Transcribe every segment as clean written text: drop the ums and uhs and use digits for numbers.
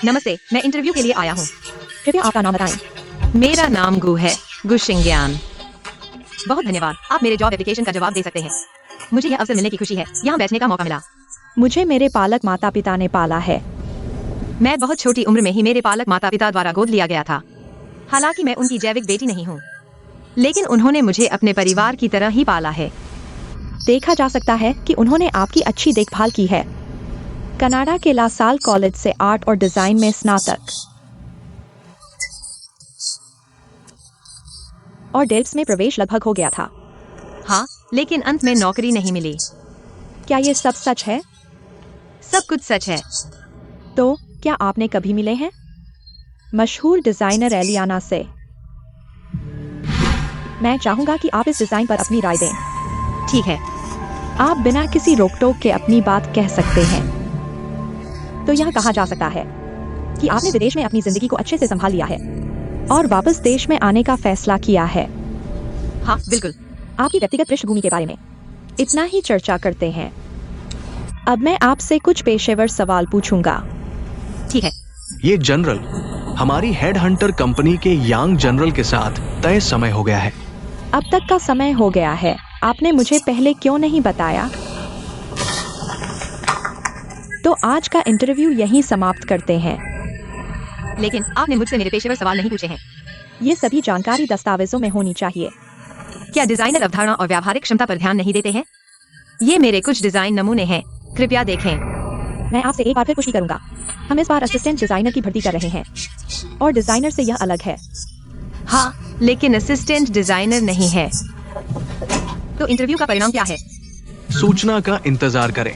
नमस्ते, मैं इंटरव्यू के लिए आया हूँ। कृपया आपका नाम बताएं। मेरा नाम गु है, गुशिंग्यान। बहुत धन्यवाद, आप मेरे जॉब एप्लीकेशन का जवाब दे सकते हैं। मुझे यह अवसर मिलने की खुशी है, यहाँ बैठने का मौका मिला। मुझे मेरे पालक माता पिता ने पाला है। मैं बहुत छोटी उम्र में ही मेरे पालक माता पिता द्वारा गोद लिया गया था। हालांकि मैं उनकी जैविक बेटी नहीं हूँ, लेकिन उन्होंने मुझे अपने परिवार की तरह ही पाला है। देखा जा सकता है कि उन्होंने आपकी अच्छी देखभाल की है। कनाडा के ला साल कॉलेज से आर्ट और डिजाइन में स्नातक और डेल्फ्स में प्रवेश लगभग हो गया था। हाँ, लेकिन अंत में नौकरी नहीं मिली। क्या ये सब सच है? सब कुछ सच है। तो क्या आपने कभी मिले हैं मशहूर डिजाइनर एलियाना से? मैं चाहूंगा कि आप इस डिजाइन पर अपनी राय दें। ठीक है। आप बिना किसी रोक टोक के अपनी बात कह सकते हैं। तो यह कहा जा सकता है कि आपने विदेश में अपनी जिंदगी को अच्छे से संभाल लिया है और वापस देश में आने का फैसला किया है। हाँ, बिल्कुल। आपकी व्यक्तिगत पृष्ठभूमि के बारे में इतना ही चर्चा करते हैं। अब मैं आपसे कुछ पेशेवर सवाल पूछूंगा। ठीक है। ये जनरल हमारी हेड हंटर कंपनी के यांग जनरल के साथ तय समय हो गया है। अब तक का समय हो गया है, आपने मुझे पहले क्यों नहीं बताया? तो आज का इंटरव्यू यहीं समाप्त करते हैं। लेकिन आपने मुझसे मेरे पेशेवर सवाल नहीं पूछे हैं। ये सभी जानकारी दस्तावेजों में होनी चाहिए। क्या डिजाइनर अवधारणा और व्यावहारिक क्षमता पर ध्यान नहीं देते हैं? ये मेरे कुछ डिजाइन नमूने हैं, कृपया देखें। मैं आपसे एक बार फिर पुष्टि करूंगा, हम इस बार असिस्टेंट डिजाइनर की भर्ती कर रहे हैं और डिजाइनर से यह अलग है। हाँ, लेकिन असिस्टेंट डिजाइनर नहीं है। तो इंटरव्यू का परिणाम क्या है? सूचना का इंतजार करें।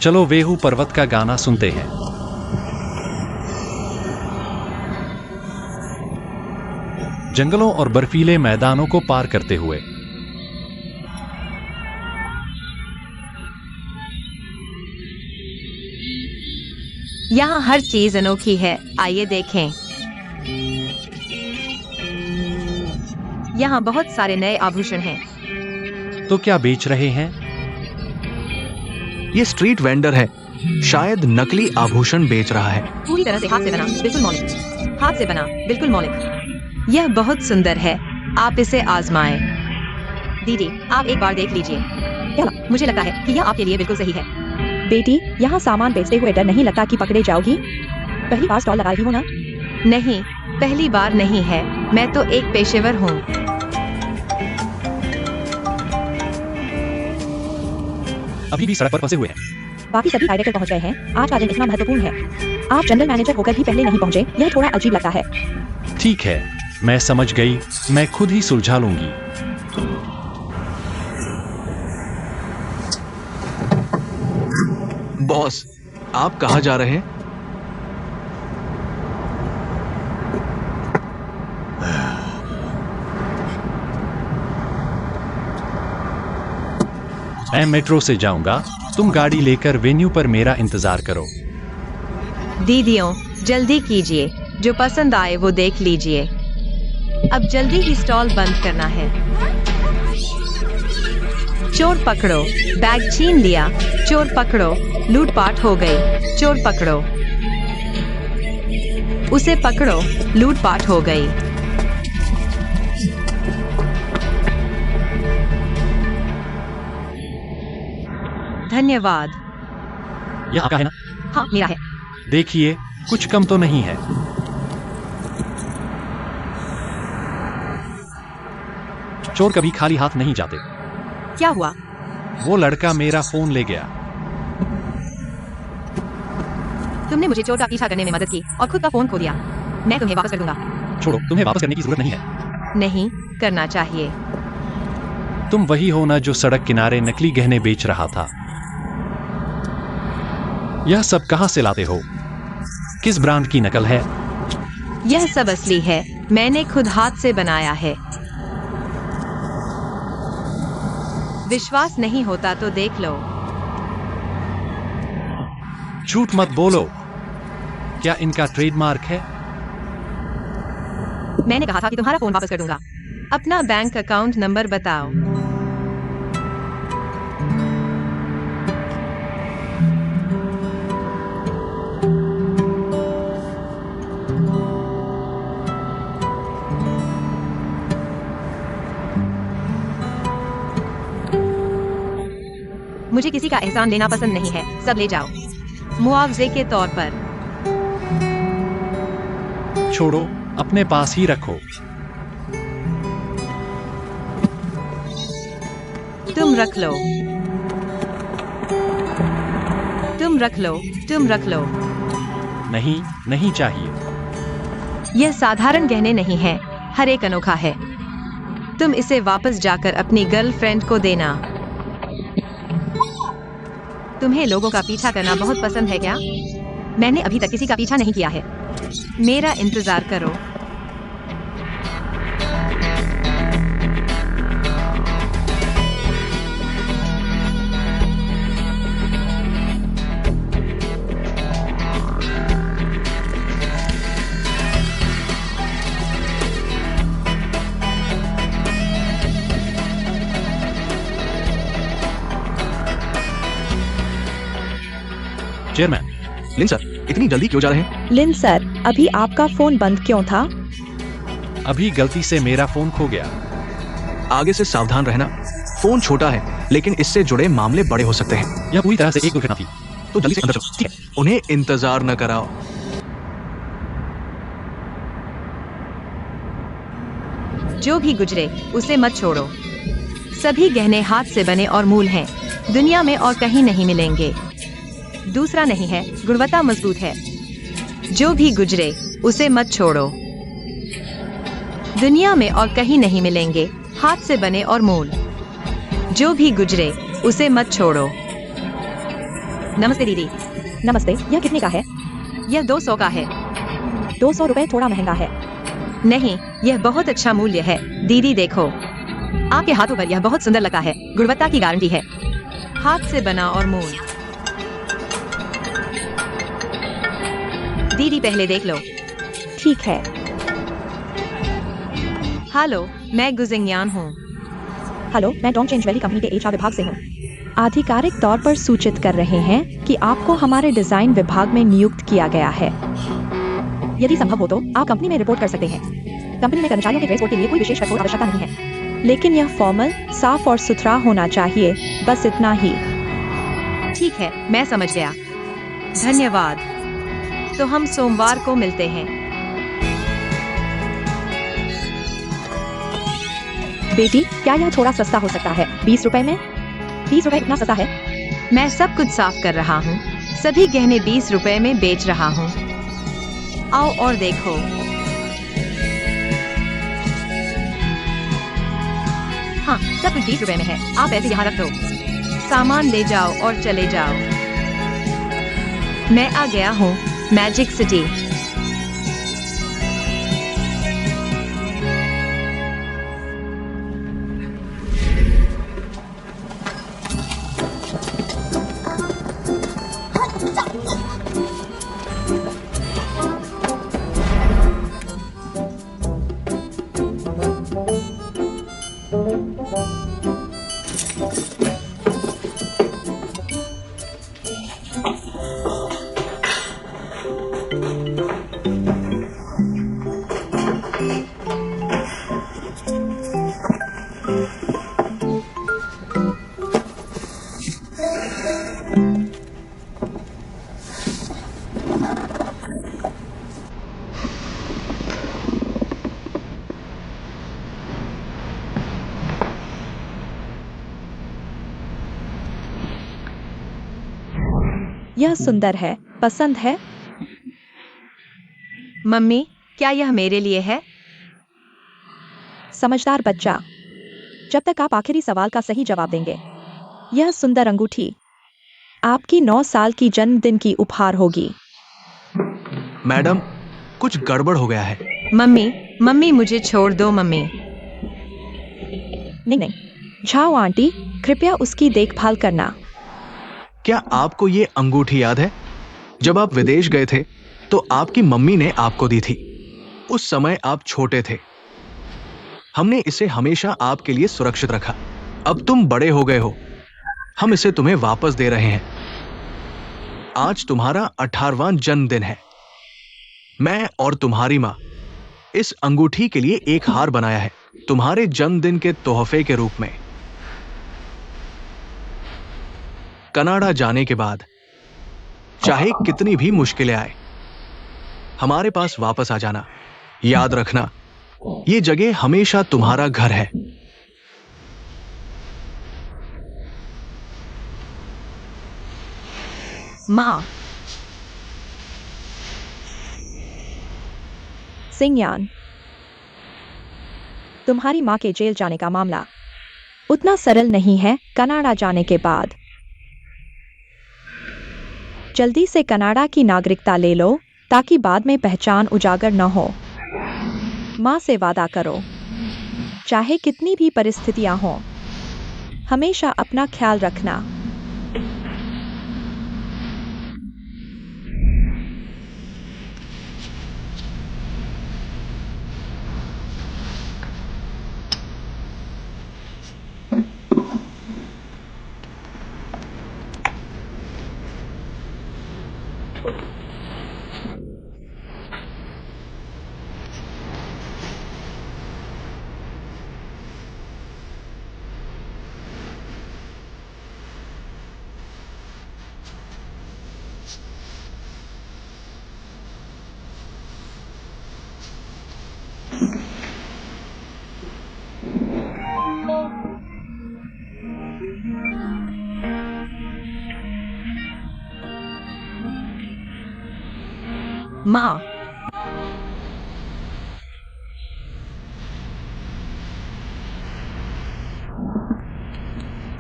चलो वेहू पर्वत का गाना सुनते हैं। जंगलों और बर्फीले मैदानों को पार करते हुए यहाँ हर चीज अनोखी है, आइए देखें। यहाँ बहुत सारे नए आभूषण हैं। तो क्या बेच रहे हैं? ये स्ट्रीट वेंडर है, शायद नकली आभूषण बेच रहा है। पूरी तरह से हाथ से बना, बिल्कुल मौलिक। हाथ से बना, बिल्कुल मौलिक। यह बहुत सुंदर है, आप इसे आजमाएं। दीदी, आप एक बार देख लीजिए। क्या? मुझे लगता है कि यह आपके लिए बिल्कुल सही है। बेटी, यहाँ सामान बेचते हुए डर नहीं लगता कि पकड़े जाओगी? पहली बार स्टॉल लगा रही हो ना? नहीं, पहली बार नहीं है, मैं तो एक पेशेवर हूँ। अभी भी सड़क पर फंसे हुए हैं। बाकी सभी डायरेक्टर पहुँच गए हैं। आज का दिन इतना महत्वपूर्ण है, आप जनरल मैनेजर होकर भी पहले नहीं पहुँचे, यह थोड़ा अजीब लगता है। ठीक है, मैं समझ गई, मैं खुद ही सुलझा लूंगी। बॉस, आप कहाँ जा रहे हैं? मैं मेट्रो से जाऊंगा, तुम गाड़ी लेकर वेन्यू पर मेरा इंतजार करो। दीदियों, जल्दी कीजिए, जो पसंद आए वो देख लीजिए। अब जल्दी ही स्टॉल बंद करना है। चोर पकड़ो, बैग छीन लिया। चोर पकड़ो, लूटपाट हो गई। चोर पकड़ो, उसे पकड़ो, लूटपाट हो गई। धन्यवाद। यह आपका है ना? हाँ, मेरा है। देखिए, कुछ कम तो नहीं है। चोर कभी खाली हाथ नहीं जाते। क्या हुआ? वो लड़का मेरा फोन ले गया। तुमने मुझे चोर का पीछा करने में मदद की और खुद का फोन खो दिया। मैं तुम्हें वापस कर दूंगा। छोड़ो, तुम्हें वापस करने की जरूरत नहीं है। नहीं करना चाहिए। तुम वही हो ना जो सड़क किनारे नकली गहने बेच रहा था? यह सब कहां से लाते हो? किस ब्रांड की नकल है? यह सब असली है। मैंने खुद हाथ से बनाया है। विश्वास नहीं होता तो देख लो। झूठ मत बोलो। क्या इनका ट्रेडमार्क है? मैंने कहा था कि तुम्हारा फोन वापस कर दूंगा। अपना बैंक अकाउंट नंबर बताओ। मुझे किसी का एहसान लेना पसंद नहीं है। सब ले जाओ, मुआवजे के तौर पर। छोड़ो, अपने पास ही रखो। तुम रख लो, तुम रख लो, तुम रख लो। नहीं, नहीं चाहिए। यह साधारण गहने नहीं है, हर एक अनोखा है। तुम इसे वापस जाकर अपनी गर्लफ्रेंड को देना। तुम्हें लोगों का पीछा करना बहुत पसंद है क्या? मैंने अभी तक किसी का पीछा नहीं किया है। मेरा इंतजार करो। चेयरमैन, लिन सर, इतनी जल्दी क्यों जा रहे हैं? लिन सर, अभी आपका फोन बंद क्यों था? अभी गलती से मेरा फोन खो गया। आगे से सावधान रहना। फोन छोटा है, लेकिन इससे जुड़े मामले बड़े हो सकते हैं। यह पूरी तरह से एक दुर्घटना थी। तो जल्दी से अंदर चलो। ठीक है। उन्हें इंतजार न कराओ। जो भी गुजरे उसे मत छोड़ो। सभी गहने हाथ से बने और मूल हैं। दुनिया में और कहीं नहीं मिलेंगे। दूसरा नहीं है, गुणवत्ता मजबूत है। जो भी गुजरे उसे मत छोड़ो। दुनिया में और कहीं नहीं मिलेंगे, हाथ से बने और मूल। जो भी गुजरे उसे मत छोड़ो। नमस्ते दीदी। नमस्ते, यह कितने का है? यह 200 का है। 200 रुपए थोड़ा महंगा है। नहीं, यह बहुत अच्छा मूल्य है। दीदी देखो, आपके हाथों पर यह बहुत सुंदर लगता है। गुणवत्ता की गारंटी है। हाथ से बना और मूल। दीदी पहले देख लो। ठीक है। हेलो, मैं गुजिंगयान हूँ। हेलो, मैं डॉन चेंज वैली कंपनी के एचआर विभाग से हूँ। आधिकारिक तौर पर सूचित कर रहे हैं कि आपको हमारे डिजाइन विभाग में नियुक्त किया गया है। यदि संभव हो तो आप कंपनी में रिपोर्ट कर सकते हैं। कंपनी में कर्मचारियों के ड्रेस कोड के लिए कोई विशेष कठोर आवश्यकता नहीं है, लेकिन यह फॉर्मल, साफ और सुथरा होना चाहिए। बस इतना ही। ठीक है, मैं समझ गया। धन्यवाद। तो हम सोमवार को मिलते हैं। बेटी, क्या यह थोड़ा सस्ता हो सकता है? 20 रुपए में? 20 रुपए इतना सस्ता है? मैं सब कुछ साफ कर रहा हूँ। सभी गहने 20 रुपए में बेच रहा हूँ। आओ और देखो। हाँ, सब कुछ 20 रुपए में है। आप ऐसे यहाँ रख दो। सामान ले जाओ और चले जाओ। मैं आ गया हूँ, मैजिक सिटी। यह सुंदर है, पसंद है। मम्मी, क्या यह मेरे लिए है? समझदार बच्चा, जब तक आप आखिरी सवाल का सही जवाब देंगे। यह सुंदर अंगूठी आपकी 9 साल की जन्मदिन की उपहार होगी। मैडम, कुछ गड़बड़ हो गया है। मम्मी, मम्मी मुझे छोड़ दो मम्मी। नहीं, जाओ आंटी, कृपया उसकी देखभाल करना। क्या आपको ये अंगूठी याद है? जब आप विदेश गए थे तो आपकी मम्मी ने आपको दी थी। उस समय आप छोटे थे। हमने इसे हमेशा आपके लिए सुरक्षित रखा। अब तुम बड़े हो गए हो, हम इसे तुम्हें वापस दे रहे हैं। आज तुम्हारा 18वां जन्मदिन है। मैं और तुम्हारी माँ इस अंगूठी के लिए एक हार बनाया है, तुम्हारे जन्मदिन के तोहफे के रूप में। कनाडा जाने के बाद चाहे कितनी भी मुश्किलें आए, हमारे पास वापस आ जाना। याद रखना, ये जगह हमेशा तुम्हारा घर है। माँ, सिंगयान, तुम्हारी माँ के जेल जाने का मामला उतना सरल नहीं है। कनाडा जाने के बाद जल्दी से कनाडा की नागरिकता ले लो ताकि बाद में पहचान उजागर न हो। माँ से वादा करो, चाहे कितनी भी परिस्थितियां हों, हमेशा अपना ख्याल रखना। माँ,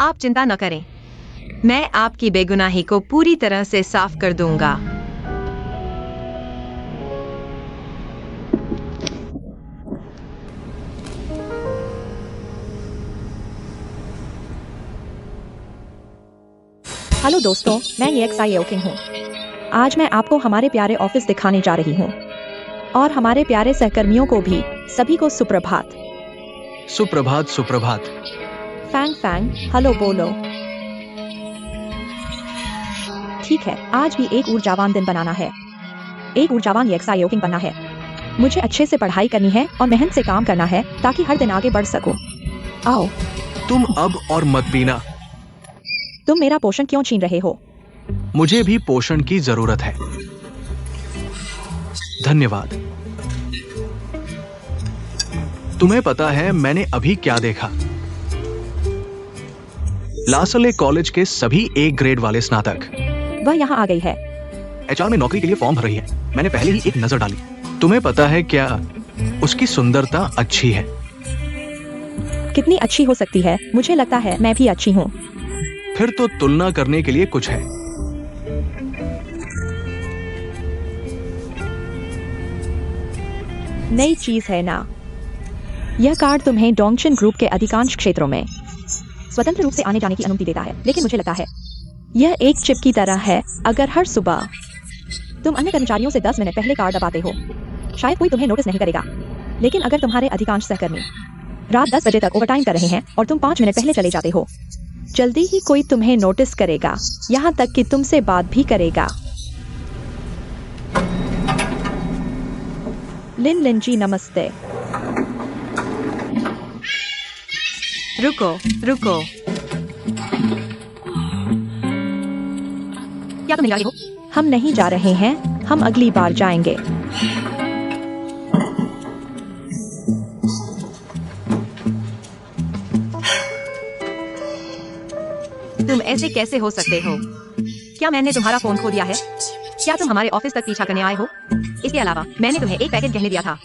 आप चिंता न करें, मैं आपकी बेगुनाही को पूरी तरह से साफ कर दूंगा। हेलो दोस्तों, मैं EXI ओकिंग हूँ। आज मैं आपको हमारे प्यारे ऑफिस दिखाने जा रही हूँ और हमारे प्यारे सहकर्मियों को भी। सभी को सुप्रभात। सुप्रभात सुप्रभात। फैंग फैंग, हेलो बोलो। ठीक है, आज भी एक ऊर्जावान दिन बनाना है। एक ऊर्जावान EXI ओकिंग बनना है। मुझे अच्छे से पढ़ाई करनी है और मेहनत से काम करना है ताकि हर दिन आगे बढ़ सकूं। आओ। तुम अब और मत पीना। तुम मेरा पोषण क्यों छीन रहे हो? मुझे भी पोषण की जरूरत है। धन्यवाद। तुम्हें पता है मैंने अभी क्या देखा? लासले कॉलेज के सभी A ग्रेड वाले स्नातक वह यहाँ आ गई है। HR में नौकरी के लिए फॉर्म भर रही है। मैंने पहले ही एक नजर डाली। तुम्हें पता है क्या, उसकी सुंदरता अच्छी है। कितनी अच्छी हो सकती है? मुझे लगता है मैं भी अच्छी हूँ। फिर तो तुलना करने के लिए कुछ है। नई चीज है ना? यह कार्ड तुम्हें डोंगशन ग्रुप के अधिकांश क्षेत्रों में स्वतंत्र रूप से आने जाने की अनुमति देता है, लेकिन मुझे लगता है यह एक चिप की तरह है। अगर हर सुबह तुम अन्य कर्मचारियों से 10 मिनट पहले कार्ड दबाते हो, शायद कोई तुम्हें नोटिस नहीं करेगा। लेकिन अगर तुम्हारे अधिकांश सहकर्मी रात 10 बजे तक ओवरटाइम कर रहे हैं और तुम 5 मिनट पहले चले जाते हो, जल्दी ही कोई तुम्हें नोटिस करेगा, यहाँ तक कि तुमसे बात भी करेगा। लिन लिन जी नमस्ते। रुको रुको, क्या तुम नहीं जा रही हो? हम नहीं जा रहे हैं, हम अगली बार जाएंगे। तुम ऐसे कैसे हो सकते हो? क्या मैंने तुम्हारा फोन खो दिया है? क्या तुम हमारे ऑफिस तक पीछा करने आए हो? इसके अलावा मैंने तुम्हें एक पैकेट गहने दिया था।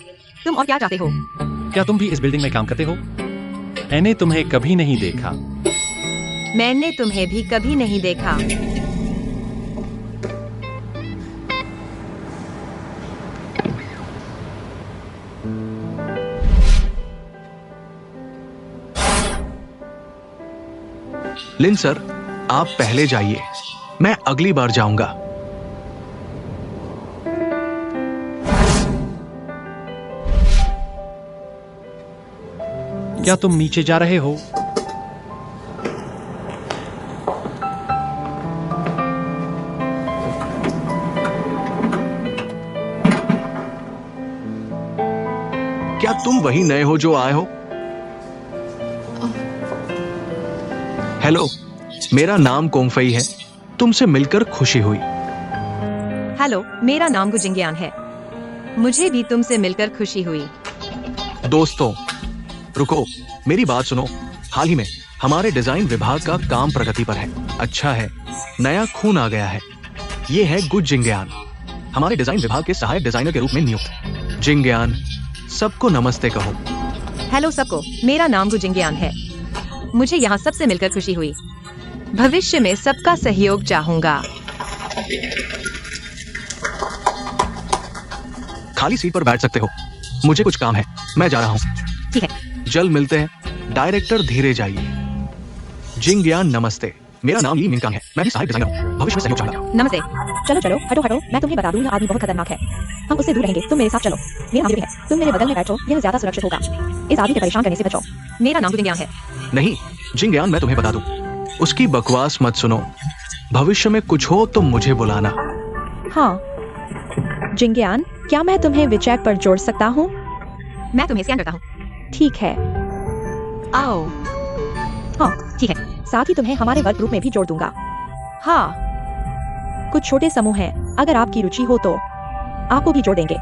तुम और क्या चाहते हो? क्या तुम भी इस बिल्डिंग में काम करते हो? मैंने तुम्हें कभी नहीं देखा। मैंने तुम्हें भी कभी नहीं देखा। लिन सर, आप पहले जाइए, मैं अगली बार जाऊंगा। क्या तुम नीचे जा रहे हो? क्या तुम वही नए हो जो आए हो? हेलो, मेरा नाम कोंगफई है। तुमसे मिलकर खुशी हुई। हेलो, मेरा नाम गुजिंग्यान है। मुझे भी तुमसे मिलकर खुशी हुई। दोस्तों, रुको, मेरी बात सुनो। हाल ही में हमारे डिजाइन विभाग का काम प्रगति पर है। अच्छा है, नया खून आ गया है। ये है गुज जिंग्यान, हमारे डिजाइन विभाग के सहायक डिजाइनर के रूप में नियुक्त। जिंग्यान, सबको नमस्ते कहो। हेलो सबको, मेरा नाम गुजिंग्यान है। मुझे यहाँ सबसे मिलकर खुशी हुई। भविष्य में सबका सहयोग चाहूंगा। खाली सीट पर बैठ सकते हो। मुझे कुछ काम है, मैं जा रहा हूँ। ठीक है। जल्द मिलते हैं। डायरेक्टर, धीरे जाइए। जिंग्यान, नमस्ते। मेरा नाम ली मिंकांग है। मैं भी सहायक डिजाइनर हूँ। भविष्य में सहयोग चाहूंगा। नमस्ते। चलो चलो, हटो हटो, मैं तुम्हें बता दूं यह आदमी बहुत खतरनाक है। हम उससे दूर रहेंगे, तुम मेरे साथ चलो। मेरा नाम है, तुम मेरे बगल में बैठो, यह ज्यादा सुरक्षित होगा। इस आदमी के परेशान करने से बचो। मेरा नाम गुजिंग्यान है। नहीं, जिंग्यान, मैं तुम्हें बता दूं, उसकी बकवास मत सुनो। भविष्य में कुछ हो तो मुझे बुलाना। हाँ जिंग्यान, क्या मैं तुम्हें विचैट पर जोड़ सकता हूँ? मैं तुम्हें स्कैन करता हूँ। ठीक है। आओ। हाँ ठीक है। साथ ही तुम्हें हमारे वर्क ग्रुप में भी जोड़ दूंगा। हाँ, कुछ छोटे समूह हैं, अगर आपकी रुचि हो तो आपको भी जोड़ देंगे।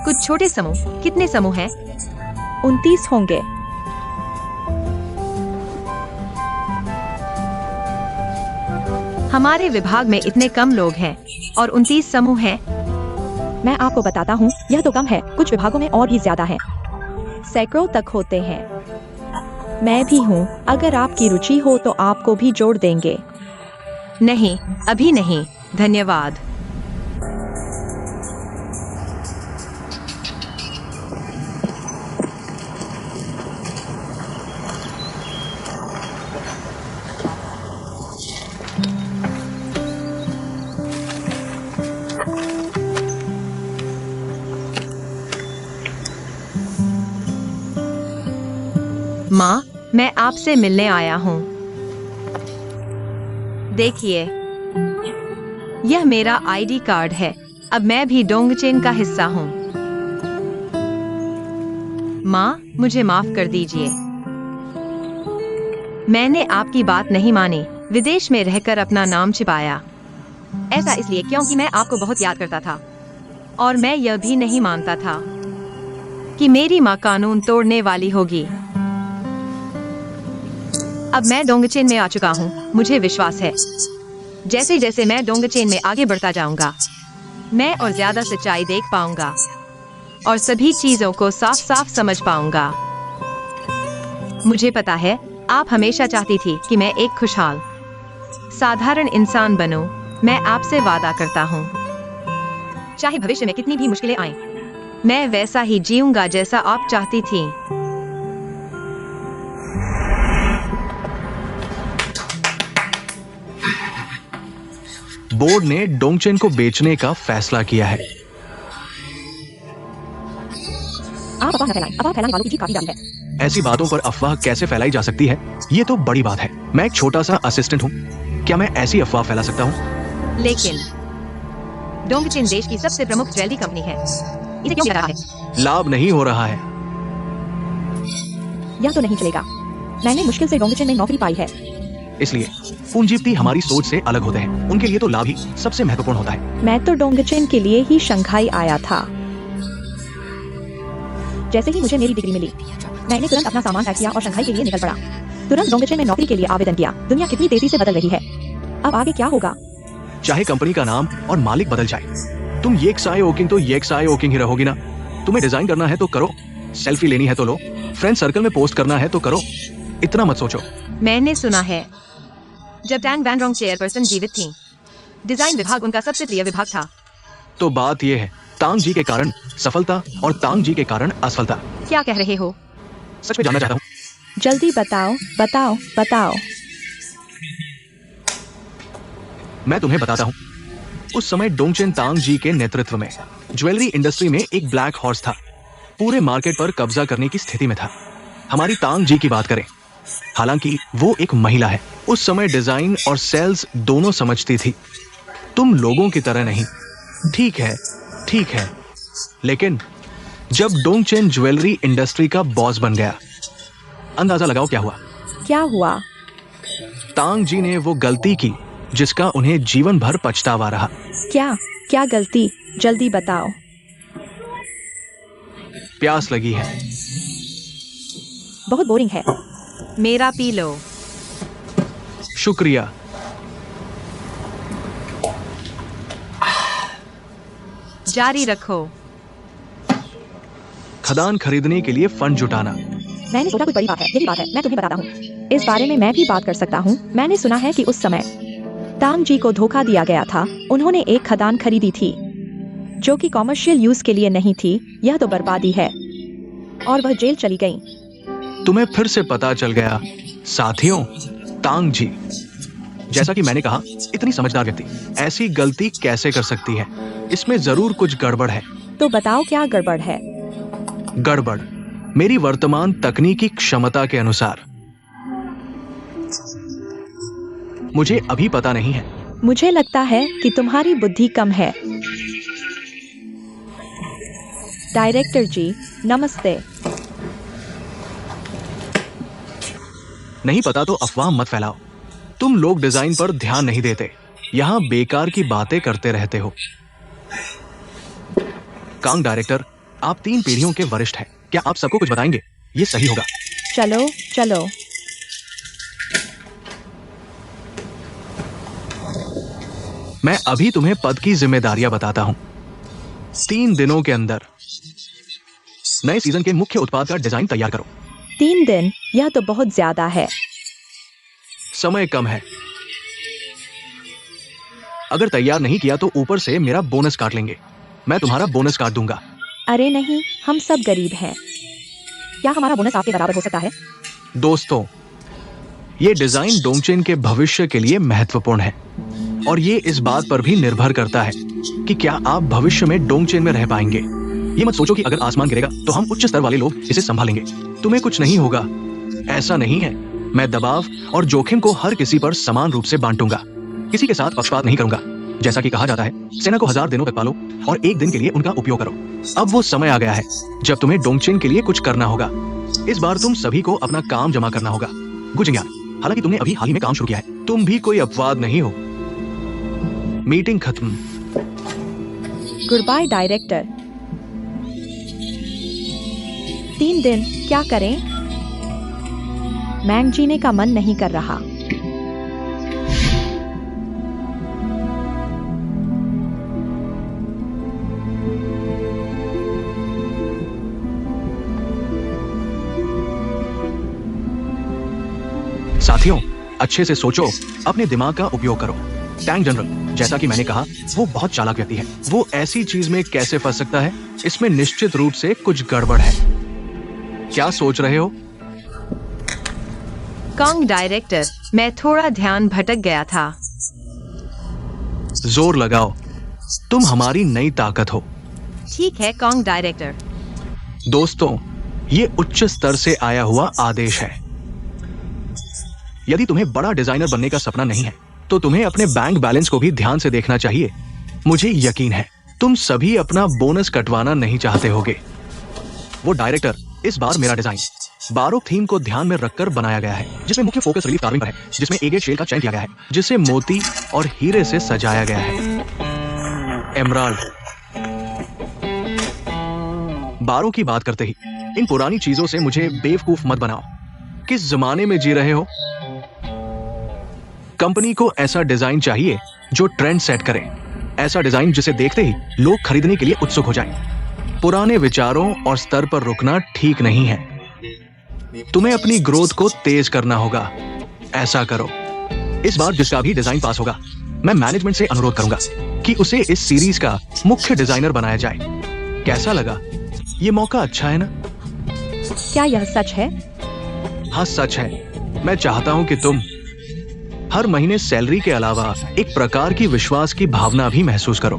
कुछ छोटे समूह। कितने समूह हैं? 29 होंगे। हमारे विभाग में इतने कम लोग हैं और 29 समूह हैं। मैं आपको बताता हूँ, यह तो कम है, कुछ विभागों में और भी ज्यादा है। सैकड़ों तक होते हैं। मैं भी हूँ, अगर आपकी रुचि हो तो आपको भी जोड़ देंगे। नहीं, अभी नहीं, धन्यवाद। माँ, मैं आपसे मिलने आया हूँ। देखिए, यह मेरा आईडी कार्ड है। अब मैं भी डोंगचेन का हिस्सा हूँ। माँ, मुझे माफ कर दीजिए। मैंने आपकी बात नहीं मानी, विदेश में रहकर अपना नाम छिपाया। ऐसा इसलिए क्योंकि मैं आपको बहुत याद करता था और मैं यह भी नहीं मानता था कि मेरी माँ कानून तोड़ने वाली होगी। अब मैं डोंगचेन में आ चुका हूँ। मुझे विश्वास है, जैसे जैसे मैं डोंगचेन में आगे बढ़ता जाऊंगा, मैं और ज्यादा सच्चाई देख पाऊंगा और सभी चीजों को साफ साफ समझ पाऊंगा। मुझे पता है, आप हमेशा चाहती थी कि मैं एक खुशहाल, साधारण इंसान बनूं। मैं आपसे वादा करता हूँ, चाहे भविष्य में कितनी भी मुश्किलें आएं, मैं वैसा ही जीऊंगा जैसा आप चाहती थी। बोर्ड ने डोंगचेन को बेचने का फैसला किया है। आप अफवाह न फैलाएं, अफवाह फैलाने वालों की जीत काफी जारी है। ऐसी बातों पर अफवाह कैसे फैलाई जा सकती है? ये तो बड़ी बात है। मैं एक छोटा सा असिस्टेंट हूँ, क्या मैं ऐसी अफवाह फैला सकता हूँ? लेकिन डोंगचेन देश की सबसे प्रमुख ज्वेलरी कंपनी है। इसे क्यों किया जा रहा है? लाभ नहीं हो रहा है। यह तो नहीं चलेगा। मैंने मुश्किल से डोंगचेन में नौकरी पाई है। इसलिए पूंजीपति हमारी सोच से अलग होते हैं। उनके लिए तो लाभ ही सबसे महत्वपूर्ण होता है। मैं तो डोंगचेन के लिए ही शंघाई आया था। जैसे ही मुझे मेरी डिग्री मिली, मैंने तुरंत अपना सामान पैक किया और शंघाई के लिए निकल पड़ा। तुरंत डोंगचेन में नौकरी के लिए आवेदन किया। दुनिया कितनी तेजी से बदल रही है। अब आगे क्या होगा? चाहे कंपनी का नाम और मालिक बदल जाए। तुम येक्साई ओकिंग तो येक्साई ओकिंग ही रहोगी ना। तुम्हें डिजाइन करना है तो करो, सेल्फी लेनी है तो लो, फ्रेंड सर्कल में पोस्ट करना है तो करो, इतना मत सोचो। मैंने सुना है जब टैंग वैन रोंग चेयरपर्सन जीवित थी, डिजाइन विभाग उनका सबसे प्रिय विभाग था। तो बात यह है, तांग जी के कारण सफलता और तांग जी के कारण असफलता। क्या कह रहे हो? सच में जानना चाहता हूँ। जल्दी बताओ बताओ बताओ। मैं तुम्हें बताता हूँ। उस समय डोंगचेन तांग जी के नेतृत्व में ज्वेलरी इंडस्ट्री में एक ब्लैक हॉर्स था, पूरे मार्केट पर कब्जा करने की स्थिति में था। हमारी तांग जी की बात करें, हालांकि वो एक महिला है, उस समय डिजाइन और सेल्स दोनों समझती थी। तुम लोगों की तरह नहीं। ठीक है, लेकिन जब डोंगचेन ज्वेलरी इंडस्ट्री का बॉस बन गया, अंदाजा लगाओ क्या हुआ। क्या हुआ? तांग जी ने वो गलती की जिसका उन्हें जीवन भर पछतावा रहा। क्या गलती? जल्दी बताओ। प्यास लगी है। बहुत बोरिंग है। मेरा पी लो। शुक्रिया। जारी रखो। खदान खरीदने के लिए फंड जुटाना। मैंने सोचा कोई बड़ी बात है, यही बात है, मैं तुम्हें बताता हूँ। इस बारे में मैं भी बात कर सकता हूँ। मैंने सुना है कि उस समय तांग जी को धोखा दिया गया था। उन्होंने एक खदान खरीदी थी जो कि कॉमर्शियल यूज के लिए नहीं थी। यह तो बर्बादी है, और वह जेल चली गई। तुम्हें फिर से पता चल गया। साथियों, तांग जी, जैसा कि मैंने कहा, इतनी समझदार व्यक्ति ऐसी गलती कैसे कर सकती है? इसमें जरूर कुछ गड़बड़ है। तो बताओ क्या गड़बड़ है? गड़बड़ मेरी वर्तमान तकनीकी क्षमता के अनुसार। मुझे अभी पता नहीं है। मुझे लगता है कि तुम्हारी बुद्धि कम है। डायरेक्टर जी, नमस्ते। नहीं पता तो अफवाह मत फैलाओ। तुम लोग डिजाइन पर ध्यान नहीं देते, यहां बेकार की बातें करते रहते हो। कांग डायरेक्टर, आप 3 पीढ़ियों के वरिष्ठ हैं। क्या आप सबको कुछ बताएंगे? ये सही होगा। चलो। मैं अभी तुम्हें पद की जिम्मेदारियां बताता हूं। 3 दिनों के अंदर नए सीजन के मुख्य उत्पाद का डिजाइन तैयार करो। 3 दिन? यह तो बहुत ज्यादा है। समय कम है। अगर तैयार नहीं किया तो ऊपर से मेरा बोनस काट लेंगे। मैं तुम्हारा बोनस काट दूंगा। अरे नहीं, हम सब गरीब हैं। क्या हमारा बोनस आपके बराबर हो सकता है? दोस्तों, ये डिजाइन डोंगचेन के भविष्य के लिए महत्वपूर्ण है, और ये इस बात पर भी निर्भर करता है कि क्या आप भविष्य में डोंगचेन में रह पाएंगे। ये मत सोचो कि अगर आसमान गिरेगा तो हम उच्च स्तर वाले लोग इसे संभालेंगे। तुम्हें कुछ नहीं होगा, ऐसा नहीं है। मैं दबाव और जोखिम को हर किसी पर समान रूप से बांटूंगा, किसी के साथ पक्षपात नहीं करूंगा। जैसा कि कहा जाता है, सेना को 1000 दिनों तक पालो और 1 दिन के लिए उनका उपयोग करो। अब वो समय आ गया है जब तुम्हें डोंगचेन के लिए कुछ करना होगा। इस बार तुम सभी को अपना काम जमा करना होगा। गुजिंग्यान, हालांकि तुमने अभी हाल ही में काम शुरू किया है, तुम भी कोई अपवाद नहीं हो। मीटिंग खत्म। Good by director. 3 दिन क्या करें? मैंग जीने का मन नहीं कर रहा। साथियों, अच्छे से सोचो, अपने दिमाग का उपयोग करो। टैंग जनरल, जैसा कि मैंने कहा, वो बहुत चालाक व्यक्ति है। वो ऐसी चीज में कैसे फंस सकता है? इसमें निश्चित रूप से कुछ गड़बड़ है। क्या सोच रहे हो? कांग डायरेक्टर, मैं थोड़ा ध्यान भटक गया था। जोर लगाओ, तुम हमारी नई ताकत हो। ठीक है कांग डायरेक्टर। दोस्तों, ये उच्च स्तर से आया हुआ आदेश है। यदि तुम्हें बड़ा डिजाइनर बनने का सपना नहीं है, तो तुम्हें अपने बैंक बैलेंस को भी ध्यान से देखना चाहिए। मुझे यकीन है तुम सभी अपना बोनस कटवाना नहीं चाहते होगे। वो डायरेक्टर, इस बार मेरा डिजाइन बारोक थीम को ध्यान में रखकर बनाया गया है, जिसमें मुख्य फोकस रिलीफ कार्विंग पर है, जिसमें एगेट शेल का चयन किया गया है, जिसे मोती और हीरे से सजाया गया है। एमराल्ड। बारों की बात करते ही इन पुरानी चीजों से मुझे बेवकूफ मत बनाओ। किस जमाने में जी रहे हो? कंपनी को ऐसा डिजाइन चाहिए जो ट्रेंड सेट करे, ऐसा डिजाइन जिसे देखते ही लोग खरीदने के लिए उत्सुक हो जाएं। पुराने विचारों और स्तर पर रुकना ठीक नहीं है। तुम्हें अपनी ग्रोथ को तेज करना होगा। ऐसा करो। इस बार जिसका भी डिजाइन पास होगा, मैं मैनेजमेंट से अनुरोध करूंगा कि उसे इस सीरीज का मुख्य डिजाइनर बनाया जाए। कैसा लगा? ये मौका अच्छा है ना? क्या यह सच है? हाँ, सच है। मैं चाहता हूं कि तुम हर महीने सैलरी के अलावा एक प्रकार की विश्वास की भावना भी महसूस करो।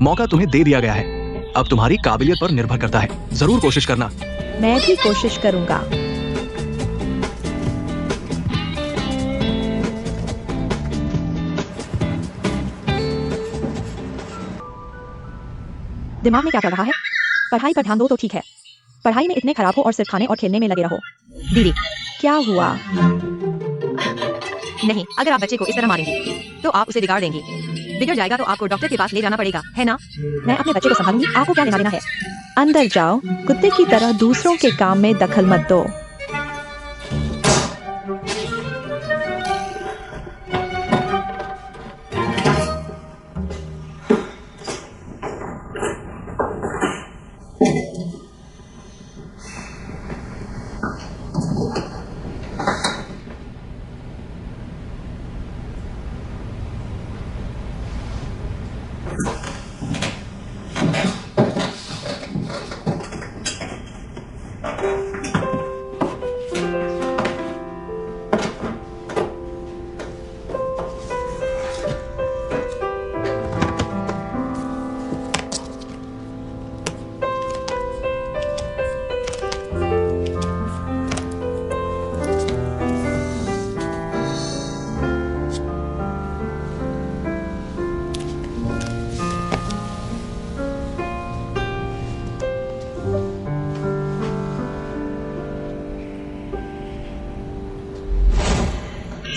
मौका तुम्हें दे दिया गया है, अब तुम्हारी काबिलियत पर निर्भर करता है। जरूर कोशिश करना। मैं भी कोशिश करूंगा। दिमाग में क्या चल रहा है? पढ़ाई पर ध्यान दो तो ठीक है। पढ़ाई में इतने खराब हो और सिर्फ खाने और खेलने में लगे रहो। दीदी, क्या हुआ? नहीं, अगर आप बच्चे को इस तरह मारेंगी तो आप उसे बिगाड़ देंगी। बिगड़ जाएगा तो आपको डॉक्टर के पास ले जाना पड़ेगा, है ना? मैं अपने बच्चे को संभालूंगी, आपको क्या लेना देना है? अंदर जाओ। कुत्ते की तरह दूसरों के काम में दखल मत दो।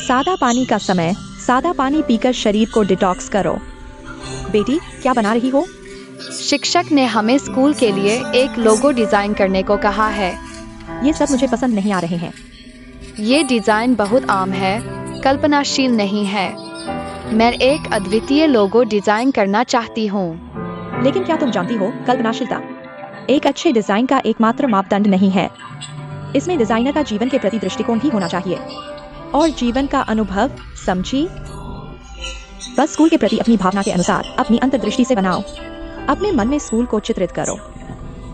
सादा पानी का समय। सादा पानी पीकर शरीर को डिटॉक्स करो। बेटी, क्या बना रही हो? शिक्षक ने हमें स्कूल के लिए एक लोगो डिजाइन करने को कहा है। ये सब मुझे पसंद नहीं आ रहे हैं। ये डिजाइन बहुत आम है, कल्पनाशील नहीं है। मैं एक अद्वितीय लोगो डिजाइन करना चाहती हूँ। लेकिन क्या तुम जानती हो, कल्पनाशीलता एक अच्छे डिजाइन का एकमात्र मापदंड नहीं है। इसमें डिजाइनर का जीवन के प्रति दृष्टिकोण भी होना चाहिए और जीवन का अनुभव। समझी? बस स्कूल के प्रति अपनी भावना के अनुसार अपनी अंतर्दृष्टि से बनाओ। अपने मन में स्कूल को चित्रित करो,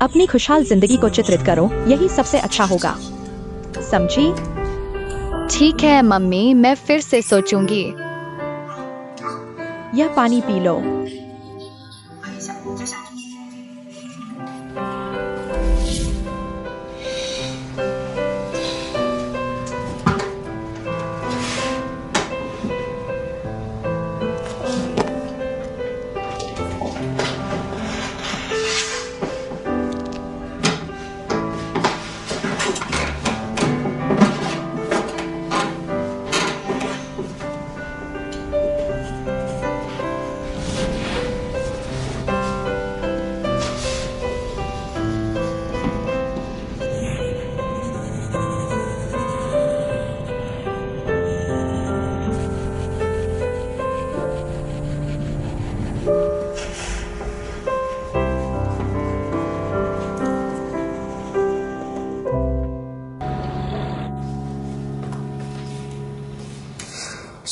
अपनी खुशहाल जिंदगी को चित्रित करो। यही सबसे अच्छा होगा। समझी? ठीक है मम्मी, मैं फिर से सोचूंगी। यह पानी पी लो।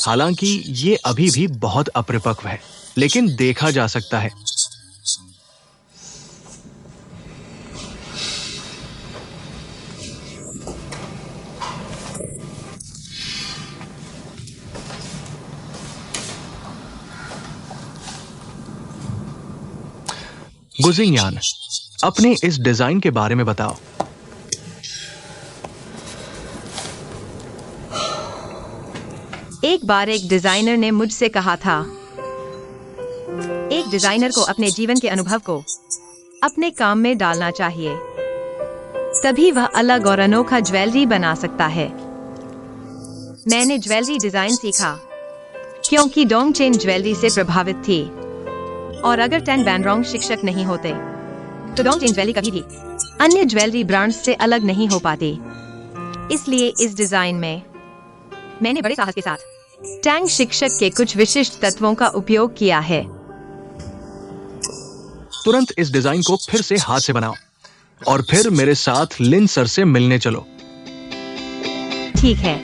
हालांकि ये अभी भी बहुत अपरिपक्व है, लेकिन देखा जा सकता है। गुजिंगयान, अपने इस डिजाइन के बारे में बताओ। एक बार एक डिजाइनर ने मुझसे कहा था, एक डिजाइनर को अपने जीवन के अनुभव को अपने काम में डालना चाहिए, तभी वह अलग और अनोखा ज्वेलरी बना सकता है। मैंने ज्वेलरी डिजाइन सीखा क्योंकि डोंगचेन ज्वेलरी से प्रभावित थी, और अगर टेन बैनरोंग शिक्षक नहीं होते तो डोंगचेन ज्वेलरी कभी भी अन्य ज्वेलरी ब्रांड्स से अलग नहीं हो पाती। इसलिए इस डिजाइन में मैंने बड़े साहस के साथ टैंक शिक्षक के कुछ विशिष्ट तत्वों का उपयोग किया है। तुरंत इस डिजाइन को फिर से हाथ से बनाओ और फिर मेरे साथ लिन सर से मिलने चलो। ठीक है।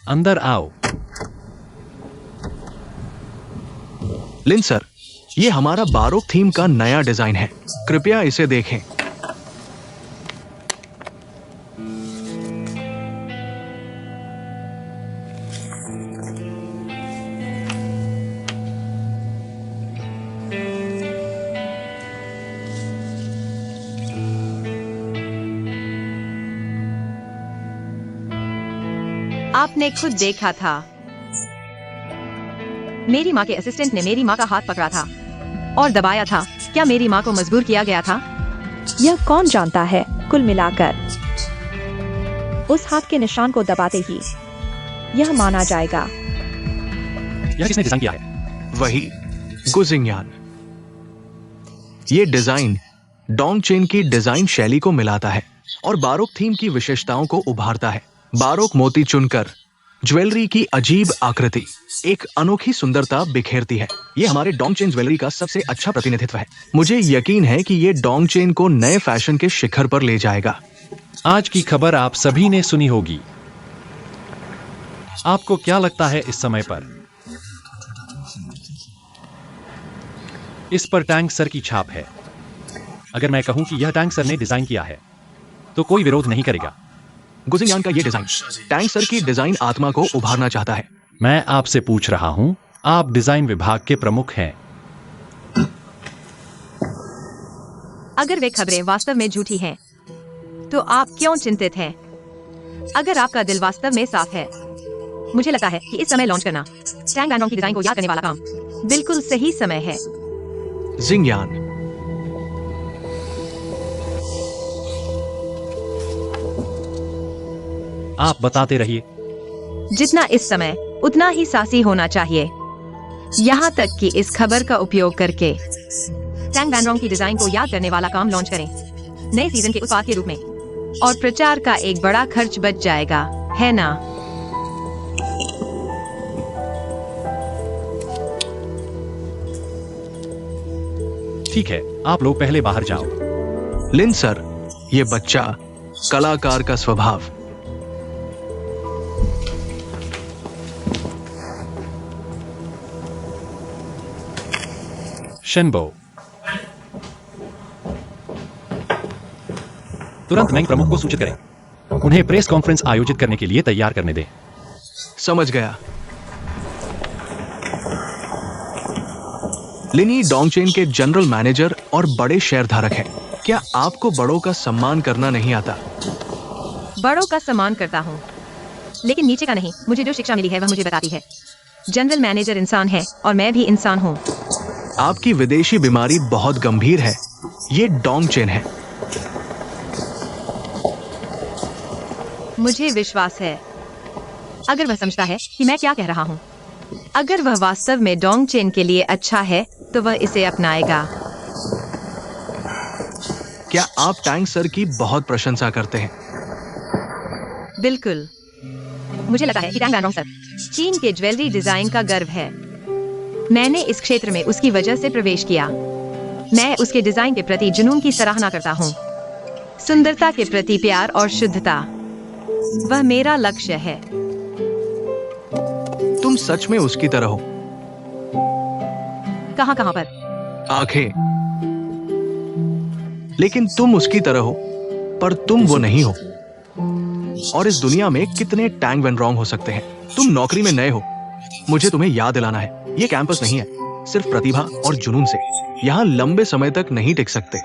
अंदर आओ। लिन सर, ये हमारा बारोक थीम का नया डिजाइन है, कृपया इसे देखें। आपने खुद देखा था। मेरी माँ के असिस्टेंट ने मेरी माँ का हाथ पकड़ा था और दबाया था। क्या मेरी माँ को मजबूर किया गया था? यह कौन जानता है। कुल मिलाकर उस हाथ के निशान को दबाते ही यह माना जाएगा। यह किसने डिजाइन किया है? वही गुजिंगयान। ये डिजाइन डोंगचेन की डिजाइन शैली को मिलाता है और बारोक थीम की विशेषताओं को उभारता है। बारोक मोती चुनकर ज्वेलरी की अजीब आकृति एक अनोखी सुंदरता बिखेरती है। ये हमारे डोंगचेन ज्वेलरी का सबसे अच्छा प्रतिनिधित्व है। मुझे यकीन है कि ये डोंगचेन को नए फैशन के शिखर पर ले जाएगा। आज की खबर आप सभी ने सुनी होगी। आपको क्या लगता है इस समय पर? इस पर टैंक सर की छाप है। अगर मैं कहूं कि यह टैंक सर ने डिजाइन किया है तो कोई विरोध नहीं करेगा। गुजिंगयान का ये डिजाइन टैंक सर की डिजाइन आत्मा को उभारना चाहता है। मैं आपसे पूछ रहा हूं, आप डिजाइन विभाग के प्रमुख हैं। अगर वे खबरें वास्तव में झूठी हैं, तो आप क्यों चिंतित हैं? अगर आपका दिल वास्तव में साफ है, मुझे लगता है कि इस समय लॉन्च करना टैंक वैन रोंग की डिजाइन को याद करने वाला काम बिल्कुल सही समय है। जिंगयान, आप बताते रहिए। जितना इस समय उतना ही साहसी होना चाहिए, यहाँ तक कि इस खबर का उपयोग करके टैंक वैन रोंग की डिजाइन को याद करने वाला काम लॉन्च करें नए सीजन के उत्पाद के रूप में, और प्रचार का एक बड़ा खर्च बच जाएगा, है ना? ठीक है, आप लोग पहले बाहर जाओ। लिन सर, ये बच्चा कलाकार का स्वभाव। शेनबो, तुरंत नए प्रमुख को सूचित करें। उन्हें प्रेस कॉन्फ्रेंस आयोजित करने के लिए तैयार करने दें। समझ गया। लिनी डोंगचेन के जनरल मैनेजर और बड़े शेयरधारक हैं। क्या आपको बड़ों का सम्मान करना नहीं आता? बड़ों का सम्मान करता हूँ, लेकिन नीचे का नहीं। मुझे जो शिक्षा मिली है वह मुझे बताती है जनरल मैनेजर इंसान है और मैं भी इंसान हूँ। आपकी विदेशी बीमारी बहुत गंभीर है। ये डोंगचेन है। मुझे विश्वास है, अगर वह समझता है कि मैं क्या कह रहा हूँ, अगर वह वास्तव में डोंगचेन के लिए अच्छा है, तो वह इसे अपनाएगा। क्या आप टैंक सर की बहुत प्रशंसा करते हैं? बिल्कुल। मुझे लगता है कि टैंक वैन रोंग सर चीन के ज्वेलरी डिजाइन का गर्व है। मैंने इस क्षेत्र में उसकी वजह से प्रवेश किया। मैं उसके डिजाइन के प्रति जुनून की सराहना करता हूँ, सुंदरता के प्रति प्यार और शुद्धता। वह मेरा लक्ष्य है। तुम सच में उसकी तरह हो। कहाँ कहाँ पर? आंखें। लेकिन तुम उसकी तरह हो, पर तुम वो नहीं हो। और इस दुनिया में कितने टैंक वैन रोंग हो सकते हैं? तुम नौकरी में नए हो, मुझे तुम्हें याद दिलाना है। ये कैंपस नहीं है, सिर्फ प्रतिभा और जुनून से यहां लंबे समय तक नहीं टिक सकते।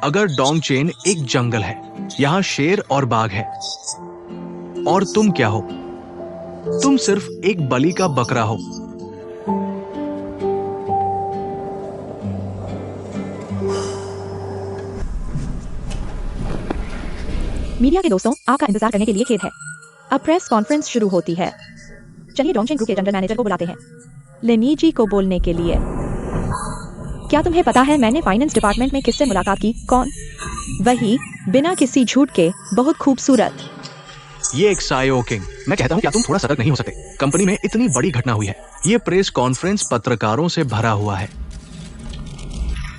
अगर डोंगचेन एक जंगल है, यहां शेर और बाघ है, और तुम क्या हो? तुम सिर्फ एक बलि का बकरा हो। मीडिया के दोस्तों, आपका इंतजार करने के लिए खेद है। अब प्रेस कॉन्फ्रेंस शुरू होती है। चलिए डोंगचेन ग्रुप के जनरल मैनेजर को बुलाते हैं। लिनी जी को बोलने के लिए। क्या तुम्हें पता है मैंने फाइनेंस डिपार्टमेंट में किससे मुलाकात की? कौन? वही, बिना किसी झूठ के, बहुत खूबसूरत। ये एक सायोकिंग। मैं कहता हूँ क्या तुम थोड़ा सतर्क नहीं हो सकते? कंपनी में इतनी बड़ी घटना हुई है। ये प्रेस कॉन्फ्रेंस पत्रकारों से भरा हुआ है।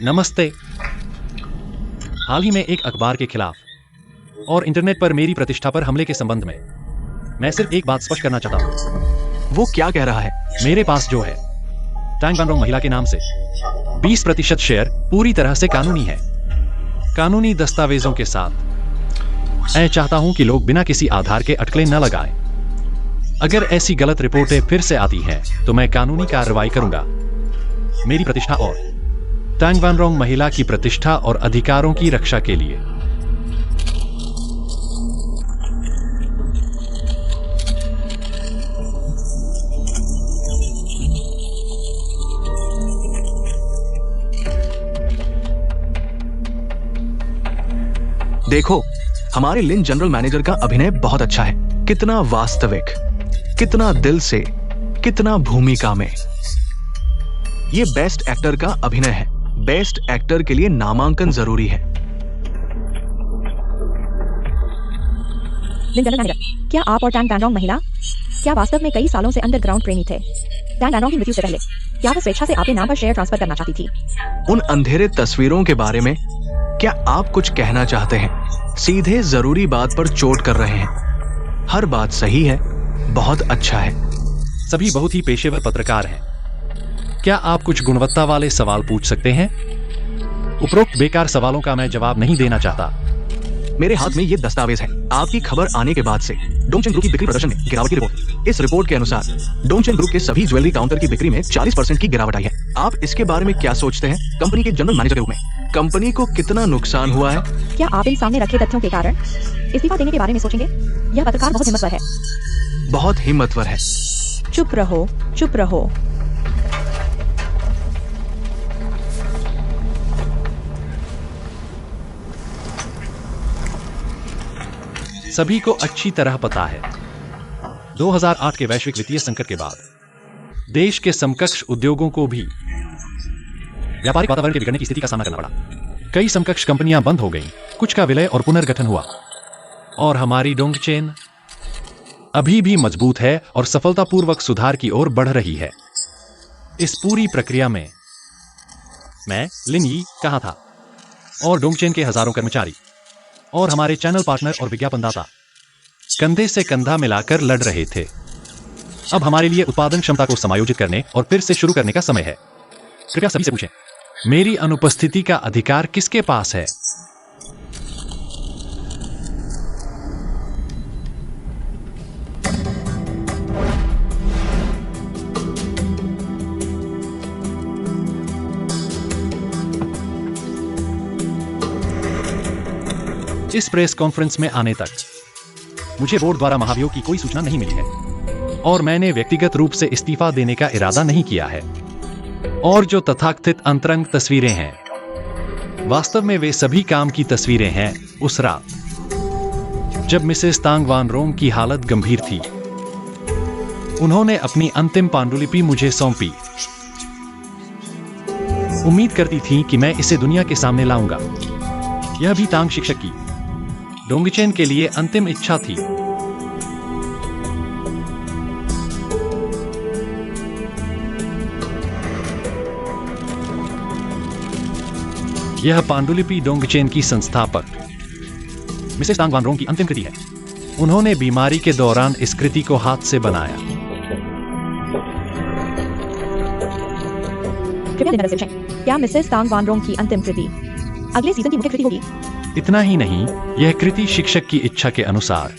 नमस्ते। हाल ही में एक अखबार के खिलाफ और इंटरनेट पर मेरी प्रतिष्ठा पर हमले के संबंध में मैं सिर्फ एक बात स्पष्ट करना चाहता हूँ। वो क्या कह रहा है? मेरे पास जो है टैंग वान रोंग महिला के नाम से 20% शेयर पूरी तरह से कानूनी है, कानूनी दस्तावेजों के साथ। मैं चाहता हूं कि लोग बिना किसी आधार के अटकलें न लगाएं। अगर ऐसी गलत रिपोर्टें फिर से आती हैं तो मैं कानूनी कार्रवाई करूंगा। मेरी प्रतिष्ठा और टैंग वान रोंग महिला की प्रतिष्ठा और अधिकारों की रक्षा के लिए। देखो, हमारे लिन जनरल मैनेजर का अभिनय बहुत अच्छा है। कितना वास्तविक, कितना दिल से, कितना भूमिका में। ये बेस्ट एक्टर का अभिनय है। बेस्ट एक्टर के लिए नामांकन जरूरी है। लिन जनरल मैनेजर, क्या आप और टैंग वान रोंग महिला क्या वास्तव में कई सालों से अंडरग्राउंड प्रेमी थे? टैंग वान रोंग की मृत्यु से पहले क्या वो स्वेच्छा से आपके नाम पर शेयर ट्रांसफर करना चाहती थी? उन अंधेरे तस्वीरों के बारे में क्या आप कुछ कहना चाहते हैं? सीधे जरूरी बात पर चोट कर रहे हैं। हर बात सही है, बहुत अच्छा है। सभी बहुत ही पेशेवर पत्रकार हैं। क्या आप कुछ गुणवत्ता वाले सवाल पूछ सकते हैं? उपरोक्त बेकार सवालों का मैं जवाब नहीं देना चाहता। मेरे हाथ में ये दस्तावेज है। आपकी खबर आने के बाद से डोंगचेन ग्रुप की बिक्री प्रदर्शन में गिरावट की रिपोर्ट। इस रिपोर्ट के अनुसार डोंगचेन ग्रुप के सभी ज्वेलरी काउंटर की बिक्री में 40% की गिरावट आई है। आप इसके बारे में क्या सोचते हैं कंपनी के जनरल मैनेजर के रूप में? कंपनी को कितना नुकसान हुआ है? क्या आप इन सामने रखे तथ्यों के कारण इस्तीफा देने के बारे में सोचेंगे? यह पत्रकार बहुत हिम्मतवर है। बहुत हिम्मतवर है। चुप रहो, चुप रहो। सभी को अच्छी तरह पता है 2008 के वैश्विक वित्तीय संकट के बाद देश के समकक्ष उद्योगों को भी व्यापारिक वातावरण के बिगड़ने की स्थिति का सामना करना पड़ा। कई समकक्ष कंपनियां बंद हो गईं, कुछ का विलय और पुनर्गठन हुआ, और हमारी डोंगचेन अभी भी मजबूत है और सफलतापूर्वक सुधार की ओर बढ़ रही है। इस पूरी प्रक्रिया में मैं, लिन यी, कहां था, और डोंगचेन के हजारों कर्मचारी और हमारे चैनल पार्टनर और विज्ञापनदाता कंधे से कंधा मिलाकर लड़ रहे थे। अब हमारे लिए उत्पादन क्षमता को समायोजित करने और फिर से शुरू करने का समय है। कृपया सभी से पूछें, मेरी अनुपस्थिति का अधिकार किसके पास है? इस प्रेस कॉन्फ्रेंस में आने तक मुझे बोर्ड द्वारा महाभियोग की कोई सूचना नहीं मिली है और मैंने व्यक्तिगत रूप से इस्तीफा देने का इरादा नहीं किया है। और जो तथाकथित अंतरंग तस्वीरें हैं, वास्तव में वे सभी काम की तस्वीरें हैं। उस रात जब मिसेस तांग वान रोंग की हालत गंभीर थी, उन्होंने अपनी अंतिम पांडुलिपि मुझे सौंपी। उम्मीद करती थी कि मैं इसे दुनिया के सामने लाऊंगा। यह भी तांग शिक्षक की डोंगचेन के लिए अंतिम इच्छा थी। यह पांडुलिपि डोंगचेन की संस्थापक मिसेस तांग वान रोंग की अंतिम कृति है। उन्होंने बीमारी के दौरान इस कृति को हाथ से बनाया। कृपया देना रसीद चेक। क्या मिसेस तांग वान रोंग की अंतिम कृति अगले सीजन की मुख्य कृति होगी? इतना ही नहीं, यह कृति शिक्षक की इच्छा के अनुसार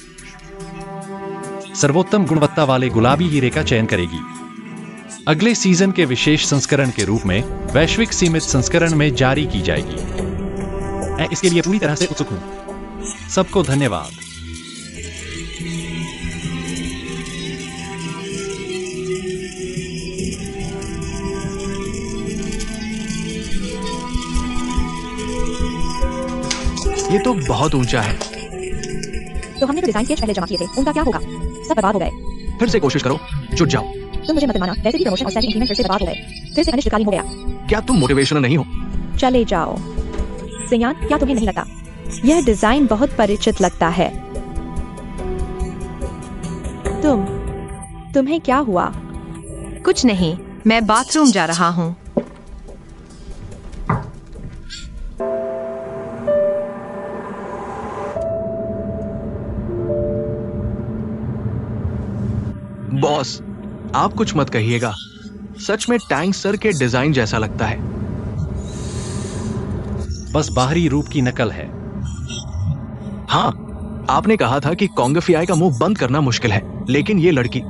सर्वोत्तम गुणवत्ता वाले गुलाबी हीरे का चयन करेगी। अगले सीजन के विशेष संस्करण के रूप में वैश्विक सीमित संस्करण में जारी की जाएगी। मैं इसके लिए पूरी तरह से उत्सुक हूं। सबको धन्यवाद। ये तो बहुत ऊंचा है। तो हमने जो डिजाइन स्केच पहले जमा किए थे, उनका क्या होगा? सब बर्बाद हो गए। फिर से कोशिश करो, जुट जाओ। तुम मुझे मत माना, वैसे भी प्रमोशन और सैलरी इंक्रीमेंट फिर से बर्बाद हो गए, फिर से अनिश्चितकालीन हो गया। क्या तुम मोटिवेशनल नहीं हो? चले जाओ। सियान, क्या तुम्हें नहीं लगता यह डिजाइन बहुत परिचित लगता है? तुम्हें क्या हुआ? कुछ नहीं, मैं बाथरूम जा रहा हूँ। बॉस, आप कुछ मत कहिएगा, सच में टैंक सर के डिजाइन जैसा लगता है। बस बाहरी रूप की नकल है। हाँ, आपने कहा था कि कॉन्गफियाई का मुंह बंद करना मुश्किल है, लेकिन ये लड़की,